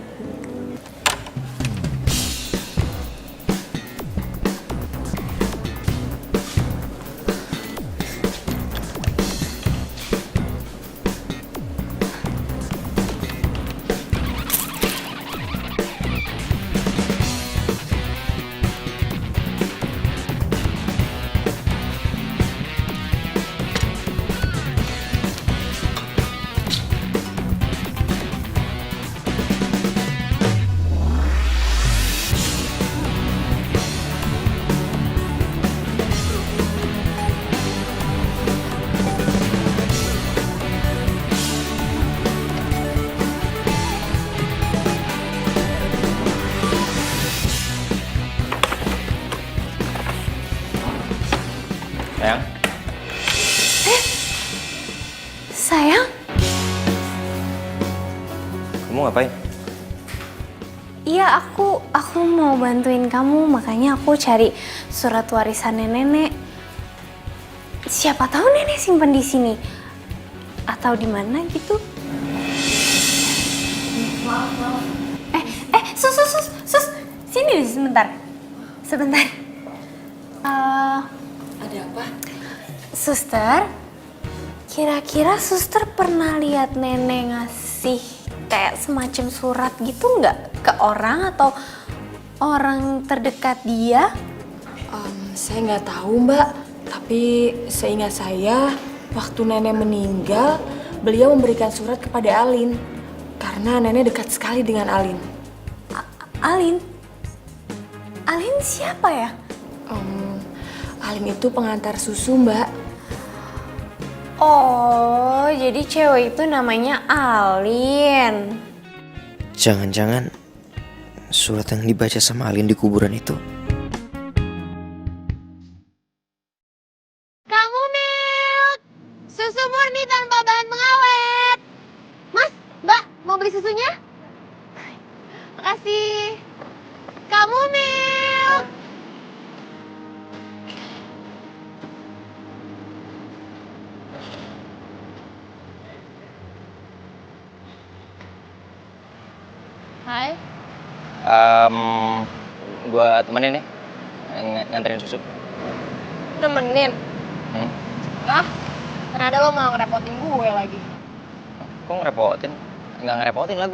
Sayang, Sayang, kamu ngapain? iya aku mau bantuin kamu, makanya aku cari surat warisannya nenek. Siapa tahu nenek simpen di sini atau di mana gitu. Sus, sini sebentar. Ada apa? Suster, kira-kira suster pernah lihat nenek ngasih kayak semacam surat gitu nggak ke orang atau orang terdekat dia? Saya nggak tahu mbak, tapi seingat saya waktu nenek meninggal beliau memberikan surat kepada Alin karena nenek dekat sekali dengan Alin. Alin? Alin siapa ya? Alin itu pengantar susu mbak. Oh, jadi cewek itu namanya Alin. Jangan-jangan surat yang dibaca sama Alin di kuburan itu. Kamu Milk! Susu murni tanpa bahan pengawet. Mas, Mbak, mau beli susunya? Makasih. Kamu Milk! Hai. Gue temenin ya, nganterin susu. Nemenin? Hmm? Ah, ternyata lo mau ngerepotin gue lagi. Kok ngerepotin? Nggak ngerepotin lah,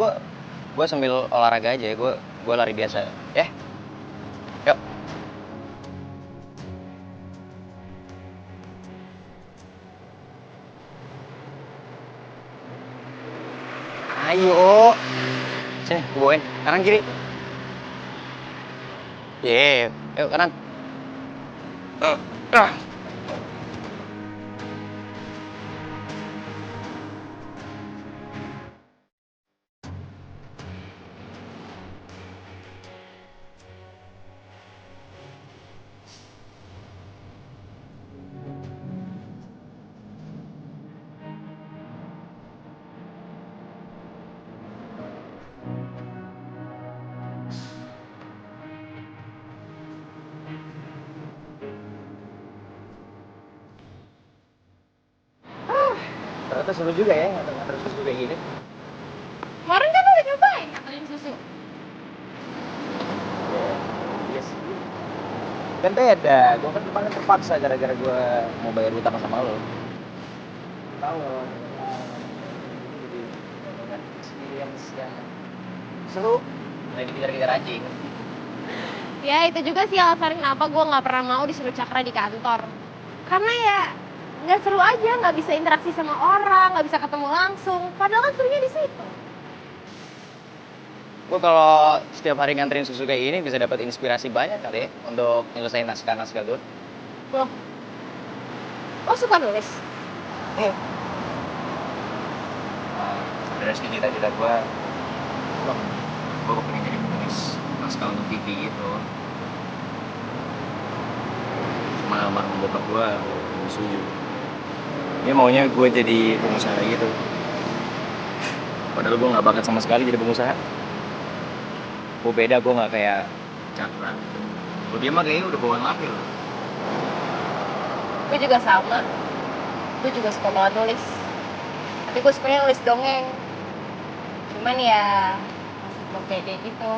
gue sambil olahraga aja, gue lari biasa. Ya, yuk. Ayo, sini, gue bawain. Kanan kiri. Yuk kanan. Ternyata seru juga ya nganter susu kayak gini. Kemarin kan lo udah nyobain nganterin susu. Iya sih. Kan beda, gue kan kemarin terpaksa gara-gara gue mau bayar utang sama lo. Tahu lo, jadi experience yang seru. Lagi dikejar-kejar anjing. Ya itu juga sih alasan kenapa gue nggak pernah mau disuruh Cakra di kantor. Karena ya nggak seru aja, nggak bisa interaksi sama orang, nggak bisa ketemu langsung. Padahal kan serunya di situ. Gue kalau setiap hari nganterin susu kayak gini bisa dapat inspirasi banyak kali ya untuk nyelesain naskah-naskah gue. Loh, lo suka nulis? Dari cita-cita gue pengen jadi penulis naskah untuk TV gitu. Cuma almarhum bokap gue setuju. Dia maunya gue jadi pengusaha gitu. Padahal gue gak bakat sama sekali jadi pengusaha. Gue beda, gue gak kayak Cakra. Kalau dia mah kayaknya udah bawaan lahir. Gue juga sama. Gue juga suka banget nulis. Tapi gue sukanya nulis dongeng. Cuman ya masih belum pede gitu.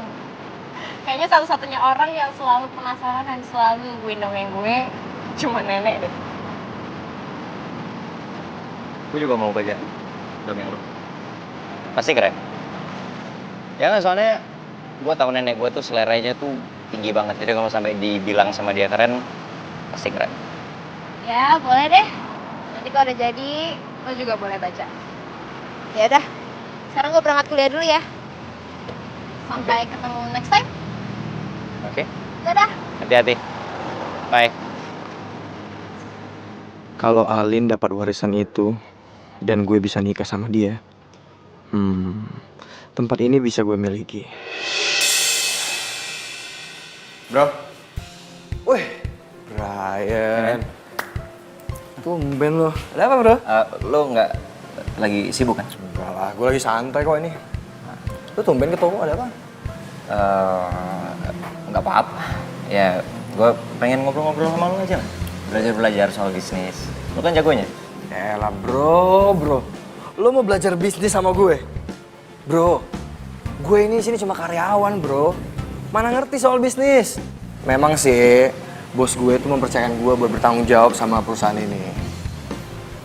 Kayaknya satu-satunya orang yang selalu penasaran dan selalu nungguin dongeng gue cuma nenek deh. Gue juga mau baca dongeng lu. Pasti keren. Ya kan, soalnya gue tahu nenek gue tuh seleranya tuh tinggi banget. Jadi kalau sampai dibilang sama dia keren, pasti keren. Ya boleh deh. Nanti kalau udah jadi, lo juga boleh baca. Ya udah. Sekarang gue berangkat kuliah dulu ya. Sampai ketemu next time. Oke? Dadah. Hati-hati. Bye. Kalau Alin dapat warisan itu dan gue bisa nikah sama dia, tempat ini bisa gue miliki. Bro. Wih, Brian. Tumben lo. Ada apa, bro? Lo nggak lagi sibuk kan? Enggak lah, gue lagi santai kok ini. Lo tumben ke toko, ada apa? Nggak apa-apa. Ya, gue pengen ngobrol-ngobrol sama lo aja lah. Belajar-belajar soal bisnis. Lo kan jagonya. Elah bro. Lo mau belajar bisnis sama gue? Bro, gue ini sini cuma karyawan bro. Mana ngerti soal bisnis. Memang sih, bos gue tuh mempercayakan gue buat bertanggung jawab sama perusahaan ini.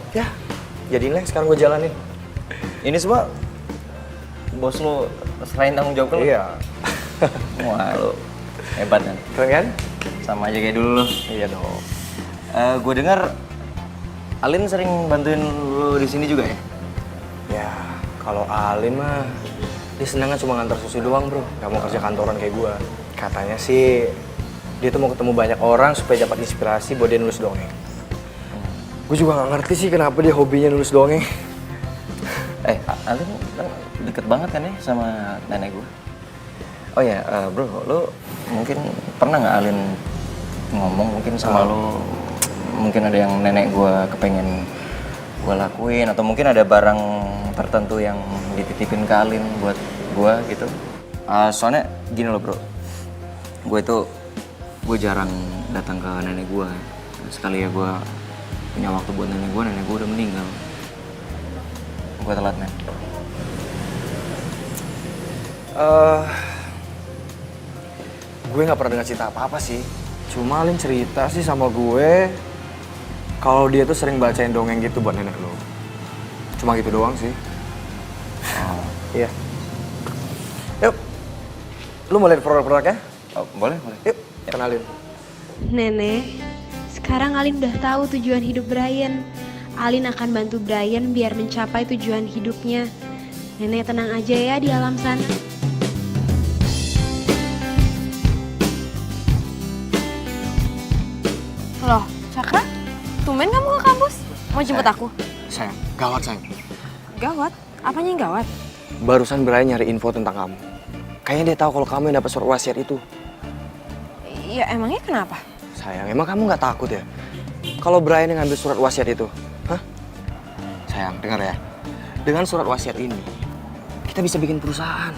Ya, jadilah yang sekarang gue jalanin. Ini semua bos lo serahin tanggung jawab ke lo? Iya. Wah, lo hebat kan? Keren kan? Sama aja kayak dulu lo. Iya dong. Gue dengar Alin sering bantuin lo di sini juga ya? Ya, kalau Alin mah dia senangnya cuma ngantar susu doang bro. Gak mau kerja kantoran kayak gue. Katanya sih dia tuh mau ketemu banyak orang supaya dapat inspirasi buat dia nulis dongeng. Gue juga gak ngerti sih kenapa dia hobinya nulis dongeng. Alin kan deket banget kan ya sama nenek gue? Oh ya, bro, lo mungkin pernah nggak Alin ngomong mungkin sama lo, mungkin ada yang nenek gue kepengen gue lakuin, atau mungkin ada barang tertentu yang dititipin ke Alin buat gue gitu? Soalnya gini loh bro, gue jarang datang ke nenek gue. Sekali ya gue punya waktu buat nenek gue udah meninggal. Gue telat men. Gue nggak pernah dengar cerita apa-apa sih. Cuma Alin cerita sih sama gue kalau dia tuh sering bacain dongeng gitu buat nenek lo. Cuma gitu doang sih. Iya. Yuk, lu mau lihat produk-produknya? Oh, boleh, boleh. Yuk, kenalin. Nenek, sekarang Alin udah tahu tujuan hidup Brian. Alin akan bantu Brian biar mencapai tujuan hidupnya. Nenek tenang aja ya di alam sana. Loh, Cakra? Tumben kamu ke kampus? Mau jemput aku? Sayang, gawat sayang. Gawat? Apanya yang gawat? Barusan Brian nyari info tentang kamu. Kayaknya dia tahu kalau kamu yang dapat surat wasiat itu. Ya emangnya kenapa? Sayang, emang kamu nggak takut ya? Kalau Brian yang ngambil surat wasiat itu, hah? Sayang, dengar ya. Dengan surat wasiat ini, kita bisa bikin perusahaan.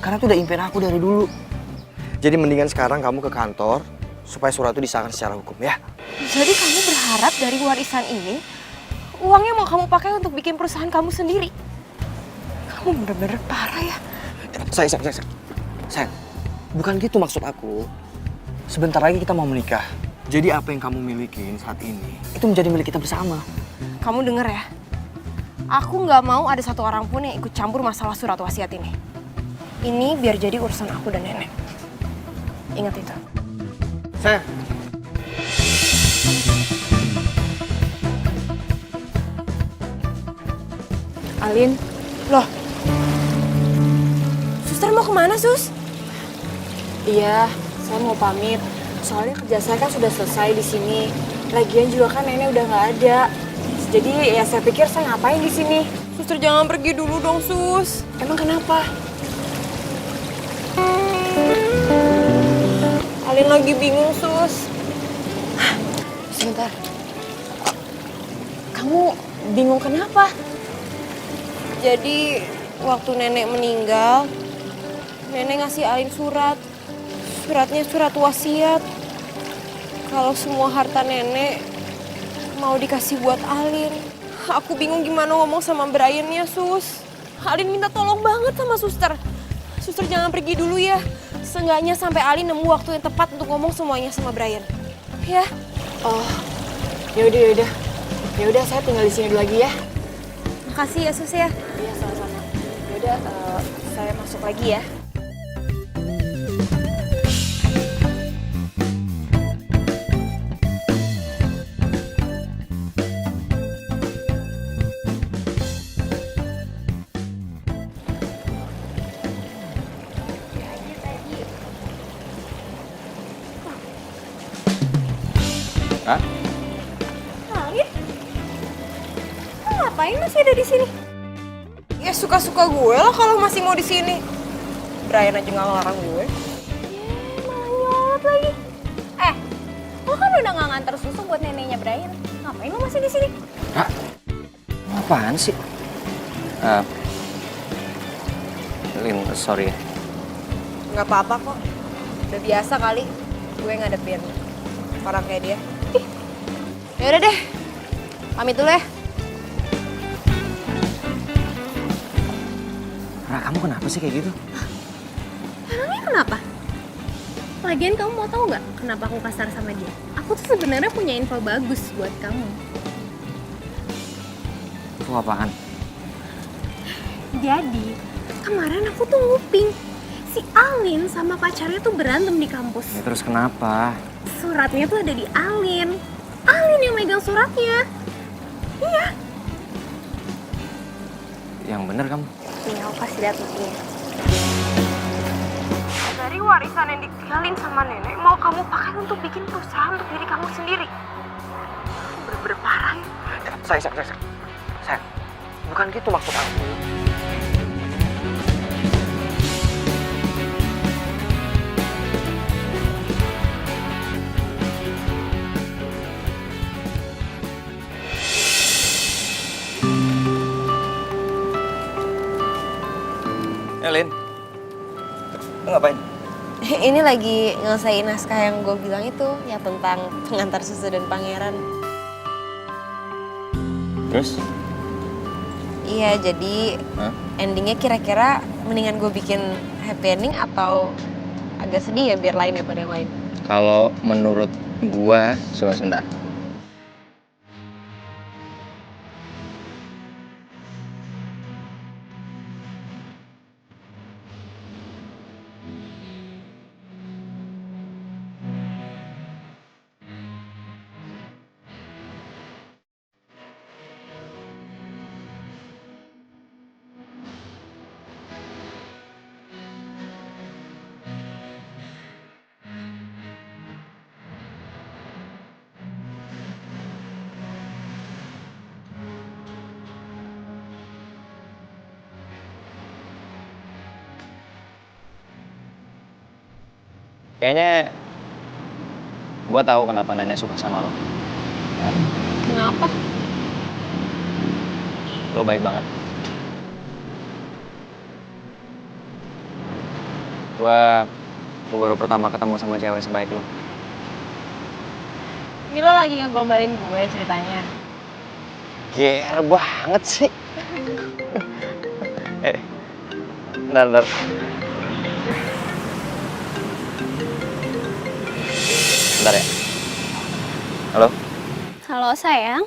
Karena itu udah impian aku dari dulu. Jadi mendingan sekarang kamu ke kantor supaya surat itu disahkan secara hukum ya. Jadi kamu berharap dari warisan ini, uangnya mau kamu pakai untuk bikin perusahaan kamu sendiri? Kamu bener-bener parah ya. Sayang, bukan gitu maksud aku. Sebentar lagi kita mau menikah. Jadi apa yang kamu milikin saat ini, itu menjadi milik kita bersama. Kamu denger ya, aku nggak mau ada satu orang pun yang ikut campur masalah surat wasiat ini. Ini biar jadi urusan aku dan nenek. Ingat itu. Sayang. Alin, Loh, suster mau kemana, Sus? iya, saya mau pamit. Soalnya kerja saya kan sudah selesai di sini. Lagian juga kan nenek udah nggak ada. Jadi ya saya pikir saya ngapain di sini. Suster jangan pergi dulu dong, Sus. Emang kenapa? Alin lagi bingung, Sus. Sebentar. Kamu bingung kenapa? Jadi, waktu nenek meninggal, nenek ngasih Alin surat. Suratnya surat wasiat. Kalau semua harta nenek mau dikasih buat Alin. Aku bingung gimana ngomong sama Brian-nya, Sus. Alin minta tolong banget sama suster. Suster jangan pergi dulu ya. Seenggaknya sampai Alin nemu waktu yang tepat untuk ngomong semuanya sama Brian. Ya? Oh, yaudah. Yaudah, saya tinggal di sini dulu lagi ya. Makasih ya, Sus ya. Iya, sama-sama. Yaudah, saya masuk lagi ya. Hah? Alin? Lo ngapain masih ada di sini? Ya suka-suka gue lah kalau masih mau di sini. Brian aja nggak ngelarang gue. Malah nyolot lagi. Lo kan udah nggak nganter susu buat neneknya Brian. Ngapain lo masih di sini? Hah? Apaan sih? Lin, sorry. Nggak apa-apa kok. Udah biasa kali gue ngadepin orang kayak dia. Ya udah deh. Pamit dulu ya. Ra, kamu kenapa sih kayak gitu? Emangnya kenapa? Lagian kamu mau tahu nggak kenapa aku kasar sama dia? Aku tuh sebenarnya punya info bagus buat kamu. Itu apaan? Jadi, kemarin aku tuh nguping. Si Alin sama pacarnya tuh berantem di kampus. Ya, terus kenapa? Suratnya tuh ada di Alin. Alin yang megang suratnya. Iya. Yang bener kamu? Nih, aku kasih lihat buktinya. Dari warisan yang ditinggalin sama nenek mau kamu pakai untuk bikin perusahaan untuk diri kamu sendiri. Bener-bener parah ya. Sayang. Bukan gitu maksud aku. Lin, lu ngapain? Ini lagi ngelesain naskah yang gue bilang itu, ya tentang pengantar susu dan pangeran. Terus? Iya, jadi Hah? endingnya kira-kira mendingan gue bikin happy ending atau agak sedih ya biar lain daripada yang lain? Kalau menurut gua suka Sunda. Kayaknya gua tahu kenapa Nenek suka sama lo. Kenapa? Lo baik banget. Gua baru pertama ketemu sama cewek sebaik lo. Ini lo lagi ngegombalin gue ceritanya. GR banget sih. Bentar. Bentar ya. Halo? Halo sayang,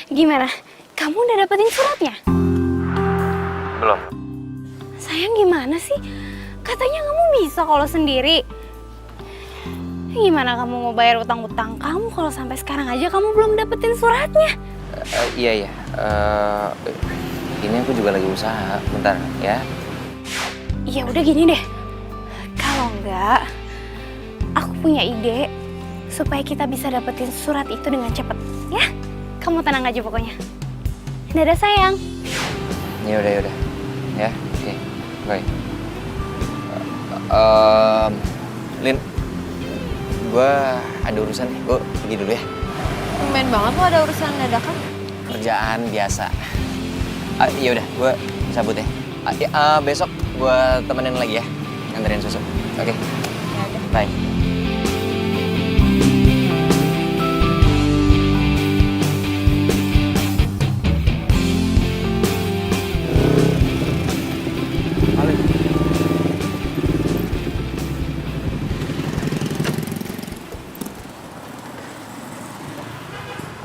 gimana? Kamu udah dapetin suratnya? Belum. Sayang gimana sih? Katanya kamu bisa kalau sendiri. Gimana kamu mau bayar utang-utang kamu kalau sampai sekarang aja kamu belum dapetin suratnya? Iya. Ini aku juga lagi usaha. Bentar ya. Ya udah gini deh. Kalau enggak, aku punya ide supaya kita bisa dapetin surat itu dengan cepet, ya? Kamu tenang aja pokoknya. Dadah sayang. Ya udah. Ya, oke. Baik. Lin, gue ada urusan nih. Gue pergi dulu ya. Tumben banget lo ada urusan dadakan. Kerjaan biasa. Ya udah, gue cabut ya. Besok gue temenin lagi ya, nganterin susu. Oke. Bye.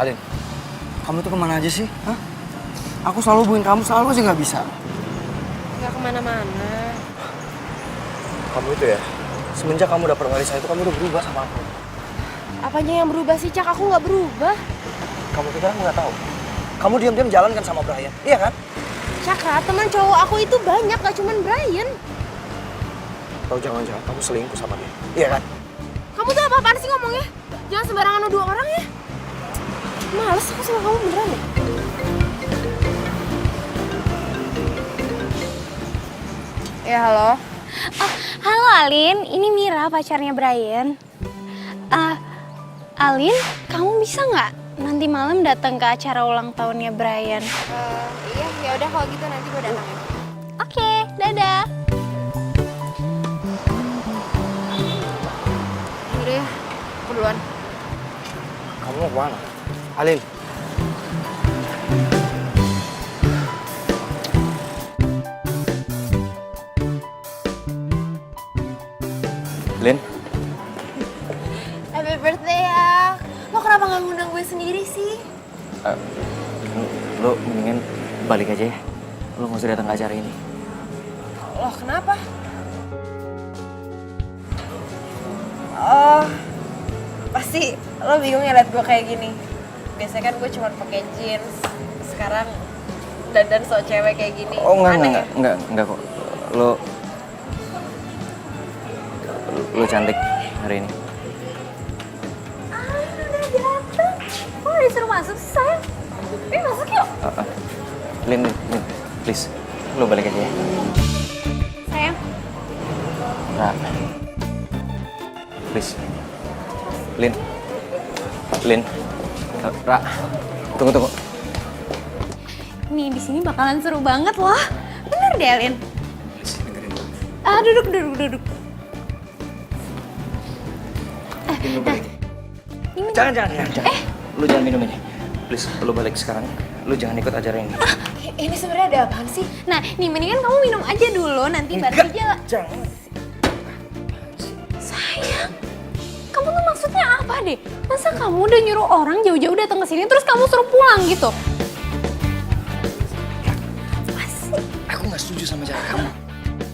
Alin, kamu tuh kemana aja sih? Hah? Aku selalu hubungin kamu, selalu aja nggak bisa. Gak kemana-mana. Kamu itu ya, semenjak kamu dapet warisan itu kamu udah berubah sama aku. Apanya yang berubah sih, Cak? Aku nggak berubah. Kamu pikir aku nggak tahu? Kamu diam-diam jalan kan sama Brian, iya kan? Cakra, teman cowok aku itu banyak, gak cuman Brian. Atau jangan-jangan kamu selingkuh sama dia, iya kan? Kamu tuh apa-apaan sih ngomongnya? Jangan sembarangan nuduh orang ya. Males aku sama kamu beneran deh. Ya halo. Oh, halo Alin, ini Mira pacarnya Brian. Alin, kamu bisa nggak nanti malam datang ke acara ulang tahunnya Brian? Iya, ya udah kalau gitu nanti gue datang ya. Oke, dadah. Udah ya, aku duluan. Kamu mau kemana? Alin. Lin, Happy birthday ya. Lo kenapa gak ngundang gue sendiri sih? lo mendingan balik aja ya. Lo nggak usah datang ke acara ini. Loh, kenapa? Oh, pasti lo bingung ya liat gue kayak gini. Biasanya kan gue cuma pakai jeans. Sekarang dandan so cewek kayak gini. Oh Aneh ya? enggak kok. Lo cantik hari ini. Udah datang. Kok disuruh masuk sih sayang? Masuk yuk. Lin, please, lo balik aja ya. Sayang. Ra, please. Lin, Ra, tunggu. Nih di sini bakalan seru banget loh. Bener deh Alin. Duduk. Jangan. Lu jangan minum ini. please, lu balik sekarang. Lu jangan ikut acara ini. Ini sebenarnya ada apaan sih? Nah, nih mendingan kamu minum aja dulu, nanti baru aja. Jangan. Sayang, kamu tuh maksudnya apa deh? Masa kamu udah nyuruh orang jauh-jauh datang ke sini terus kamu suruh pulang gitu? Apa sih? Aku nggak setuju sama cara kamu.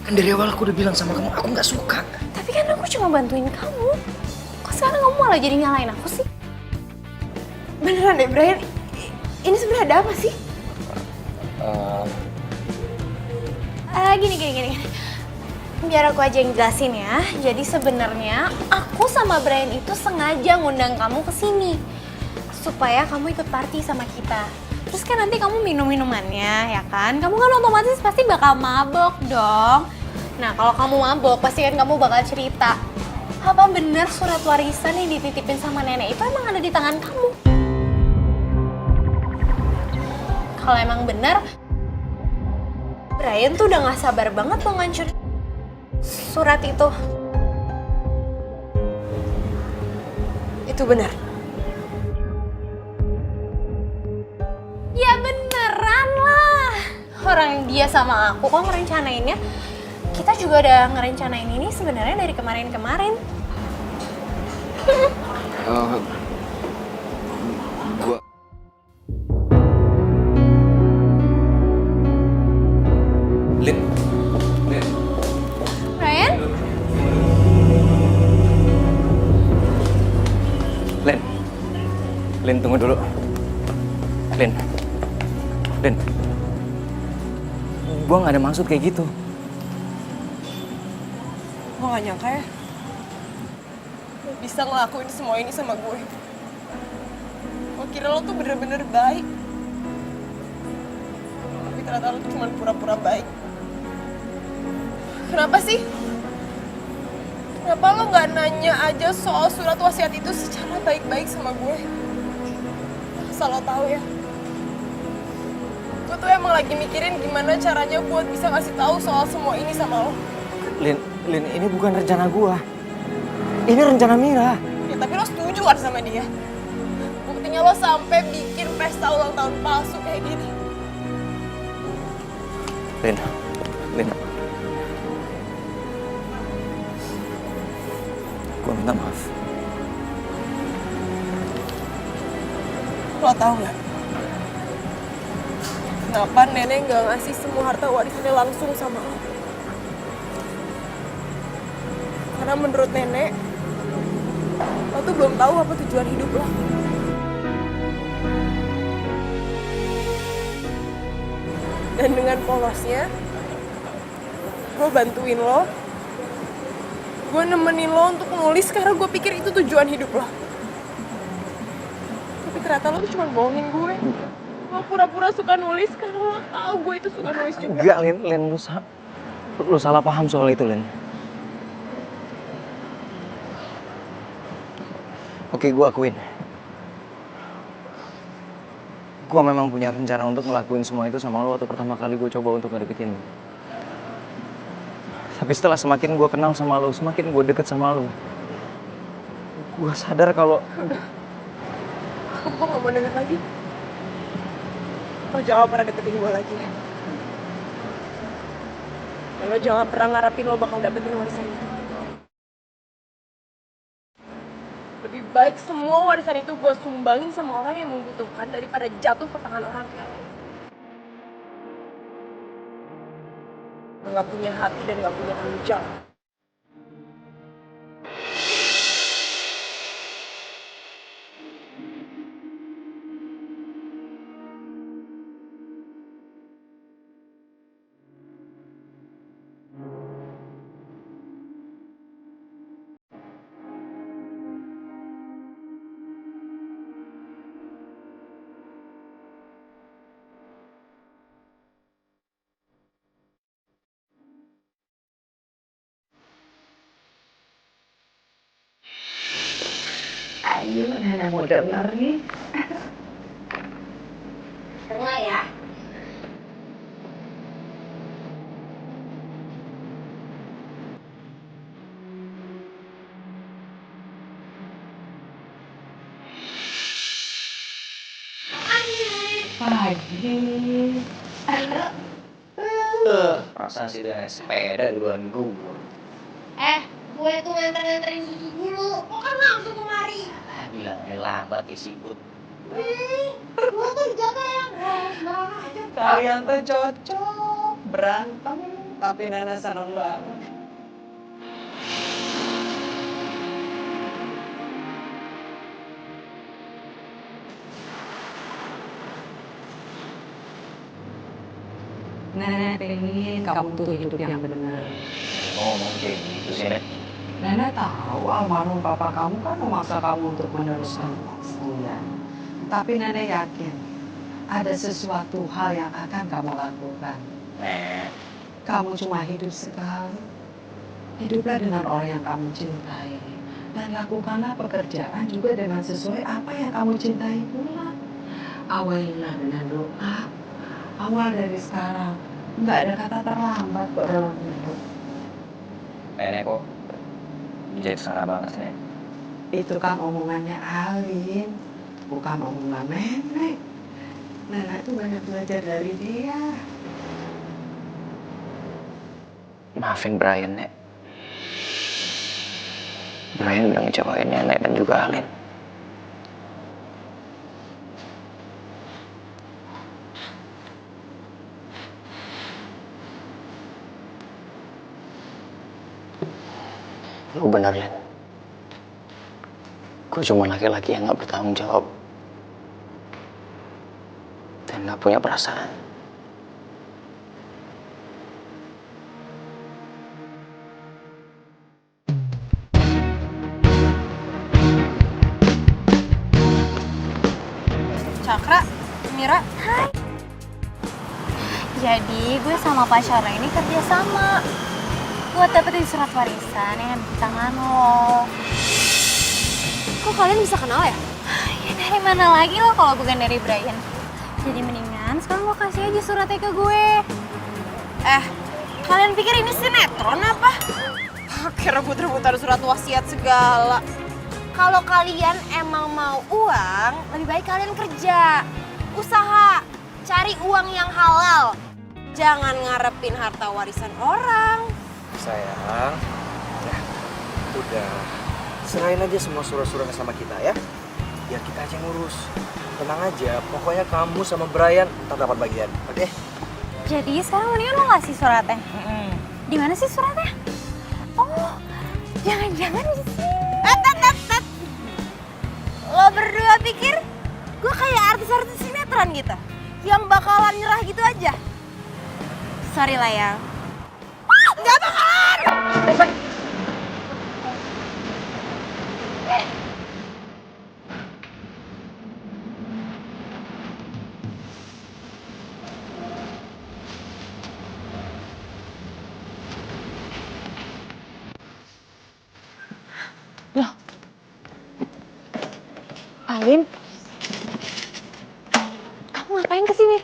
Kan dari awal aku udah bilang sama kamu, aku nggak suka. Tapi kan aku cuma bantuin kamu. Kok sekarang kamu malah jadi nyalain aku sih? Beneran deh, Brian. Ini sebenarnya ada apa sih? Gini. Biar aku aja yang jelasin ya. Jadi sebenarnya aku sama Brian itu sengaja ngundang kamu ke sini supaya kamu ikut party sama kita. Terus kan nanti kamu minum minumannya, ya kan? Kamu kan otomatis pasti bakal mabok dong. Nah, kalau kamu mabok, pasti kan kamu bakal cerita. Apa bener surat warisan yang dititipin sama nenek itu emang ada di tangan kamu? Kalau emang bener, Brian tuh udah gak sabar banget mau ngancurin surat itu. Itu benar. Ya beneran lah. Orang dia sama aku kok ngerencanainnya. Kita juga udah ngerencanain ini sebenarnya dari kemarin-kemarin. Gua Lin. Brian? Lin, tunggu dulu. Lin. Gua nggak ada maksud kayak gitu. Gue gak nyangka ya lo bisa ngelakuin semua ini sama gue. Gue kira lo tuh bener-bener baik, tapi ternyata lo tuh cuma pura-pura baik. Kenapa sih? Kenapa lo gak nanya aja soal surat wasiat itu secara baik-baik sama gue? Asal lo tahu ya, gue tuh emang lagi mikirin gimana caranya buat bisa ngasih tahu soal semua ini sama lo. Lin, ini bukan rencana gua. Ini rencana Mira. Ya tapi lo setuju kan sama dia? Buktinya lo sampai bikin pesta ulang tahun palsu kayak gini. Lin. Gua minta maaf. Lo tau gak? Kenapa nenek gak ngasih semua harta warisannya langsung sama lo? Karena menurut nenek, lo tuh belum tahu apa tujuan hidup lo. Dan dengan polosnya, gue bantuin lo. Gue nemenin lo untuk nulis karena gue pikir itu tujuan hidup lo. Tapi ternyata lo tuh cuma bohongin gue. Lo pura-pura suka nulis karena lo tahu gue itu suka nulis juga. Enggak, Lin, lu salah paham soal itu, Lin. Oke, gue akuin. Gue memang punya rencana untuk ngelakuin semua itu sama lo waktu pertama kali gue coba untuk ngedeketin lo. Tapi setelah semakin gue kenal sama lo, semakin gue deket sama lo, gue sadar kalau Gue gak mau denger lagi. Lo jangan pernah deketin gue lagi. Dan lo jangan pernah ngarapin lo bakal dapetin warisan itu. Lebih baik semua warisan itu gue sumbangin sama orang yang membutuhkan daripada jatuh ke tangan orang kaya. Gak punya hati dan gak punya tanggung jawab. Ayo, nenek mau denger nih. Tengah ya. Pagi. Masa sih udah naik sepeda duluan gue. Gue tuh nganter-nganterin susu dulu. Kok kan langsung kemari? Bilangnya lambat ya sibuk. Gue tuh jaga yang aja. Kalian tuh cocok berantem tapi Nana seneng banget. Nenek pengen kamu tuh hidup yang benar. Ngomong kayak gitu sih, Nek. Nenek tahu almarhum papa kamu kan memaksa kamu untuk meneruskan kuliah. Tapi nenek yakin ada sesuatu hal yang akan kamu lakukan. Nek, Kamu cuma hidup sekali. Hiduplah dengan orang yang kamu cintai. Dan lakukanlah pekerjaan juga dengan sesuai apa yang kamu cintai pula. Awalilah dengan doa. Awal dari sekarang. Nggak ada kata terlambat kok dalam hidup. Nenek kok jadi salah banget, Nek. Itu kan omongannya Alin. Bukan omongan nenek. Nenek tuh banyak belajar dari dia. Maafin Brian, Nek. Brian udah ngecewain Nenek dan juga Alin. Lu bener, Len. Gue cuma laki-laki yang gak bertanggung jawab. Dan gak punya perasaan. Cakra, Mira. Hai. Jadi gue sama pacarnya ini kerja sama buat dapetin surat warisan yang ada di tangan lo. Kok kalian bisa kenal ya? Ya dari mana lagi lo kalau bukan dari Brian? Jadi mendingan sekarang lo kasih aja suratnya ke gue. Kalian pikir ini sinetron apa? Pakai rebut-rebutan surat wasiat segala. Kalau kalian emang mau uang, lebih baik kalian kerja. Usaha, cari uang yang halal. Jangan ngarepin harta warisan orang. Sayang, ya udah. Serahin aja semua surat-suratnya sama kita ya. Biar kita aja yang ngurus. Tenang aja, pokoknya kamu sama Brian ntar dapat bagian, oke? Jadi sekarang mendingan lo ngasih suratnya. Di mana sih suratnya? Oh, jangan-jangan di sini. Tet. Lo berdua pikir gue kayak artis-artis sinetron gitu? Yang bakalan nyerah gitu aja? Sorry lah ya. Gak bakalan! Alin, kamu ngapain kesini?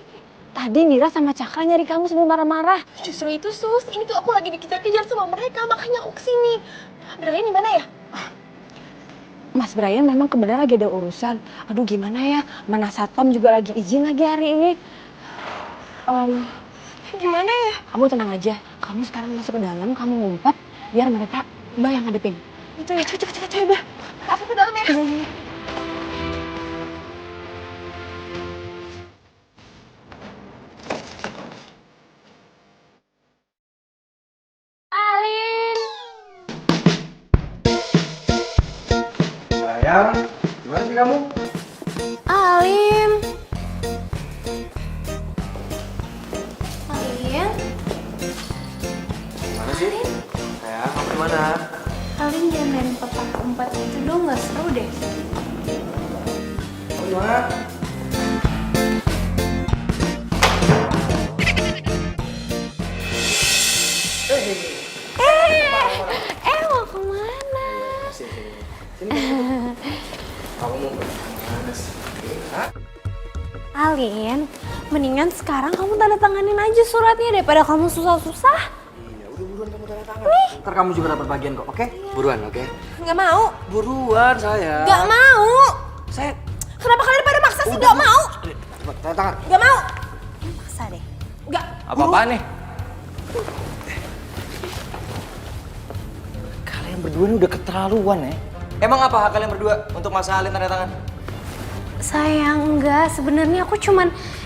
Tadi Mira sama Cakra nyari kamu sambil marah-marah. Justru itu, Sus. Ini tuh aku lagi dikejar-kejar sama mereka, makanya aku kesini. Brian di mana ya? Mas Brian memang kebenaran lagi ada urusan. Aduh gimana ya, mana Satpam juga lagi izin lagi hari ini. Gimana ya? Kamu tenang aja, kamu sekarang masuk ke dalam, kamu ngumpet, biar mereka Mbak yang ngadepin. Itu ya, cepet udah. Aku ke dalam ya. Sayang, gimana sih kamu? Alin. Gimana sih? Sayang, kamu gimana? Kalian jangan main petak umpet itu dong, gak seru deh. Kamu gimana? Mau kemana? Sini. Kamu mau kemana sih? Alin, mendingan sekarang kamu tanda tanganin aja suratnya daripada kamu susah-susah. Iya, udah buruan kamu tanda tangan. Ntar kamu juga dapat bagian kok, oke? Buruan, oke? Gak mau. Buruan, sayang. Gak mau. Saya... Kenapa kalian pada maksa sih gak mau? Cepet, tanda tangan. Gak mau. Maksa deh. Gak. Apa-apaan nih? Kalian berdua ini udah keterlaluan ya. Emang apa hak kalian berdua untuk masalin tanda tangan? Sayang, enggak. Sebenarnya aku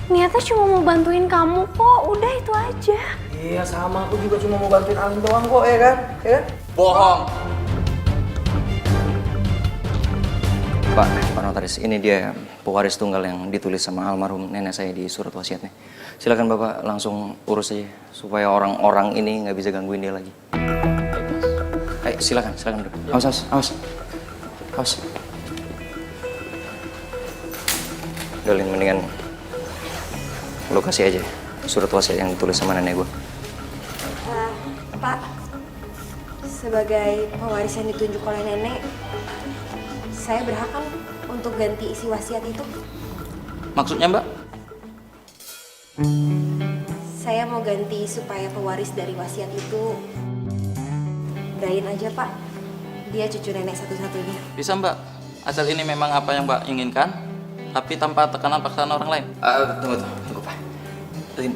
niatnya cuma mau bantuin kamu kok. Udah itu aja. Iya sama, aku juga cuma mau bantuin Alin doang kok ya kan? Ya kan? Bohong. Pak Notaris, ini dia pewaris tunggal yang ditulis sama almarhum nenek saya di surat wasiatnya. Silakan Bapak langsung urus aja supaya orang-orang ini nggak bisa gangguin dia lagi. Ayo silakan duduk. Awas. Dolin, mendingan lo kasih aja surat wasiat yang ditulis sama nenek gue. Pak, sebagai pewaris yang ditunjuk oleh nenek, saya berhak kan untuk ganti isi wasiat itu? Maksudnya Mbak? Saya mau ganti supaya pewaris dari wasiat itu Brian aja, Pak. Dia cucu nenek satu-satunya. Bisa Mbak, asal ini memang apa yang Mbak inginkan, tapi tanpa tekanan paksaan orang lain. Tunggu Pak. Lin,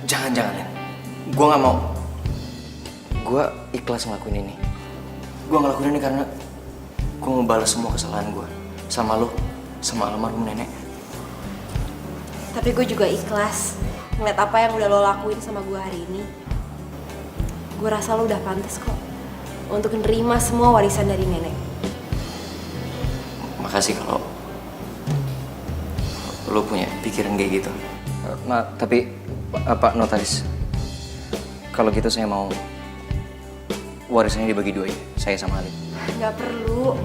jangan Lin. Gue nggak mau. Gue ikhlas ngelakuin ini. Gue ngelakuin ini karena gue mau balas semua kesalahan gue sama lo, sama almarhum nenek. Tapi gue juga ikhlas ngeliat apa yang udah lo lakuin sama gue hari ini. Gue rasa lo udah pantas kok untuk nerima semua warisan dari nenek. Makasih kalau lo punya pikiran kayak gitu. Tapi Pak Notaris, kalau gitu saya mau warisannya dibagi dua ya, saya sama Alin. Gak perlu.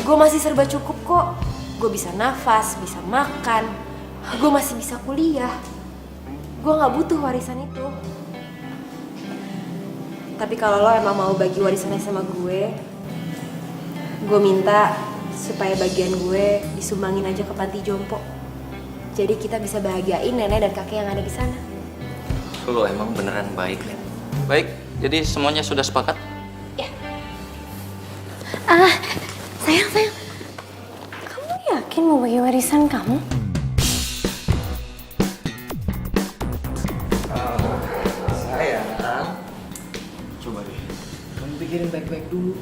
Gue masih serba cukup kok. Gue bisa nafas, bisa makan. Gue masih bisa kuliah. Gue gak butuh warisan itu. Tapi kalau lo emang mau bagi warisannya sama gue minta supaya bagian gue disumbangin aja ke panti jompo. Jadi kita bisa bahagiain nenek dan kakek yang ada di sana. Lo emang beneran baik, Lin. Baik, jadi semuanya sudah sepakat? Sayang. Kamu yakin mau bagi warisan kamu? Sayang, coba deh. Kamu pikirin baik-baik dulu.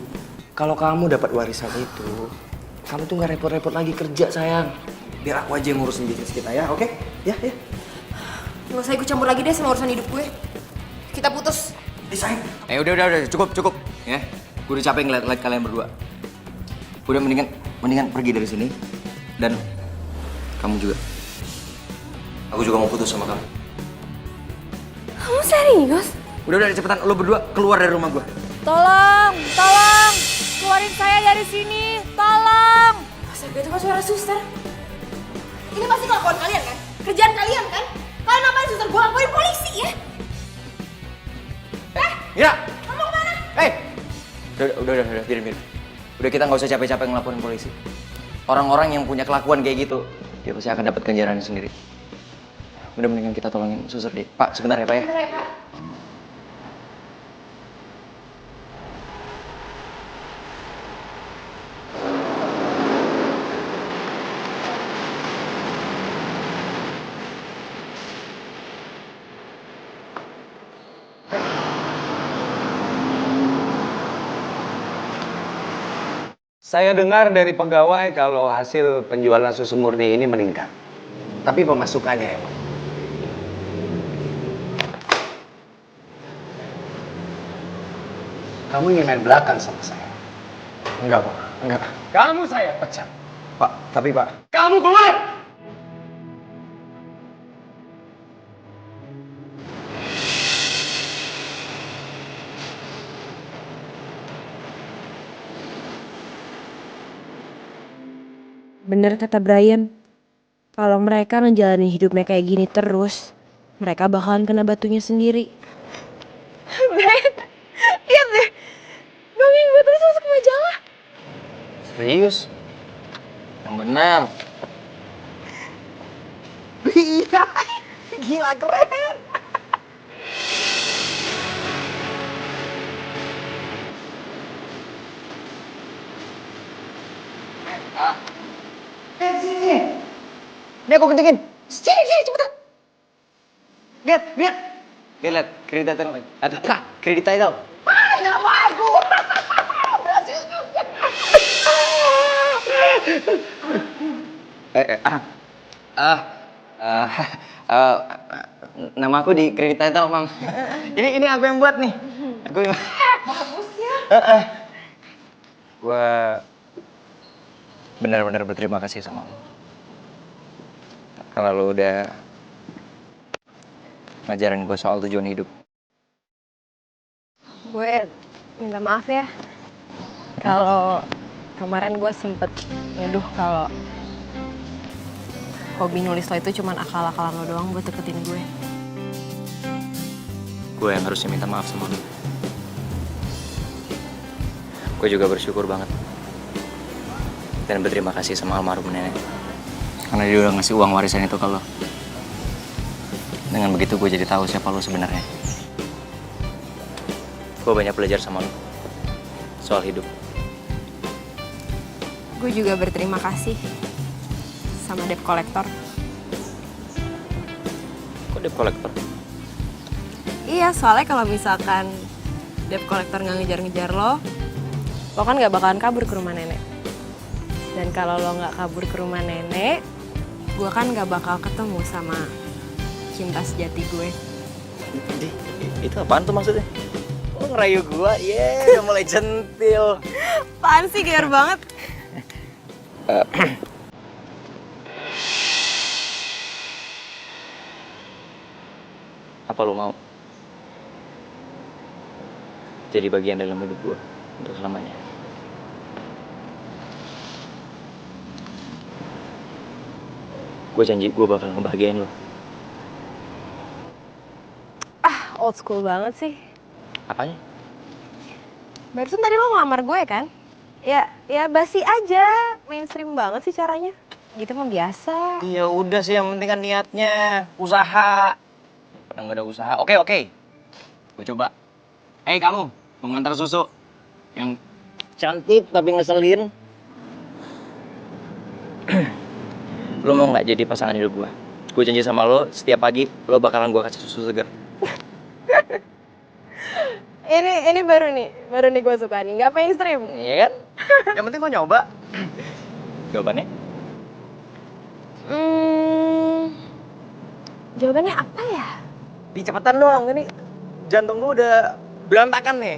Kalau kamu dapat warisan itu, kamu tuh nggak repot-repot lagi kerja, sayang. Biar aku aja yang ngurusin bisnis kita ya, oke? Ya. Gak usah ikut campur lagi deh sama urusan hidup gue. Kita putus. Sayang. Udah, cukup. Ya, gue udah capek ngeliat kalian berdua. Udah mendingan pergi dari sini. Dan kamu juga. Aku juga mau putus sama kamu. Kamu serius? Udah, cepetan. Lo berdua keluar dari rumah gue. Tolong, keluarin saya dari sini, tolong. Astaga, itu kan suara suster. Ini pasti kelakuan kalian kan? Kerjaan kalian kan? Kalian ngapain suster? Gue laporin polisi ya? Mira! Kamu kemana? Udah, biarin. Udah, kita nggak usah capek-capek ngelaporin polisi. Orang-orang yang punya kelakuan kayak gitu, dia pasti akan dapat ganjarannya sendiri. Udah, mendingan kita tolongin suster deh. Pak, sebentar ya Pak ya. Bentar ya, Pak. Saya dengar dari pegawai kalau hasil penjualan susu murni ini meningkat. Tapi pemasukannya emang. Kamu ingin main belakang sama saya? Enggak, Pak. Enggak. Kamu saya pecat. Pak, tapi Pak. Kamu keluar! Bener kata Brian, kalau mereka ngejalanin hidupnya kayak gini terus, mereka bakalan kena batunya sendiri. Brian, lihat deh. Dongeng gue terus masuk ke majalah. Serius? Yang benar. Iya, gila keren. Ini aku kencengin. Sini, cepetan. Lihat. Lihat, kredit title. Ada kredit title. Nama aku. Berhasil juga. Nama aku di kredit title, Mam. Ini aku yang buat nih. Aku yang... Bagus ya. Gua benar-benar berterima kasih sama lo. Kalau lo udah ngajarin gue soal tujuan hidup. Gue minta maaf ya. Kalau kemarin gue sempet nuduh kalau hobi nulis lo itu cuman akal-akalan lo doang buat deketin gue. Gue yang harusnya minta maaf sama lo. Gue juga bersyukur banget. Dan berterima kasih sama almarhum nenek. Karena dia udah ngasih uang warisan itu ke lo. Dengan begitu gue jadi tahu siapa lo sebenarnya. Gue banyak belajar sama lo. Soal hidup. Gue juga berterima kasih sama debt collector. Kok debt collector? Iya, soalnya kalau misalkan debt collector nggak ngejar-ngejar lo kan nggak bakalan kabur ke rumah nenek. Dan kalau lo nggak kabur ke rumah nenek, gue kan nggak bakal ketemu sama cinta sejati gue. Itu apaan tuh maksudnya? Lo ngerayu gue? Udah mulai centil. Apaan sih, gear banget. Apa lo mau jadi bagian dalam hidup gue untuk selamanya? Gue janji gue bakal ngebahagiain lo. Old school banget sih. Apanya? Barusan tadi lo ngelamar gue kan? Ya basi aja, mainstream banget sih caranya. Gitu mah biasa. Ya udah sih, yang penting kan niatnya, usaha. Padahal nggak ada usaha. Oke. Gue coba. Kamu, pengantar susu yang cantik tapi ngeselin. Lo mau nggak jadi pasangan hidup gue? Gue janji sama lo, setiap pagi lo bakalan gue kasih susu segar. Ini baru nih gue suka nih, nggak mainstream. Iya kan? Yang penting lo nyoba. Jawabannya? Jawabannya apa ya? Cepetan dong, ini jantung gue udah berantakan nih.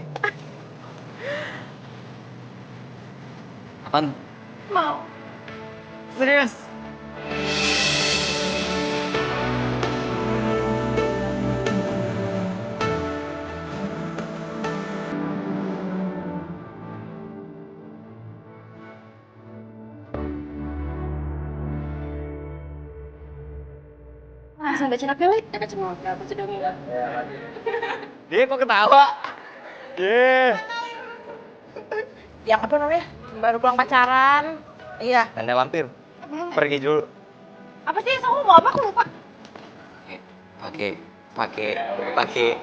Apaan? Mau. Serius? Langsung baca novel ya? Baca novel, apa sudah enggak? Dia kok ketawa? Yang apa namanya? Baru pulang pacaran. Iya. Tanda lampir. Pergi dulu. Apa sih? Kamu mau apa? Aku lupa. Pakai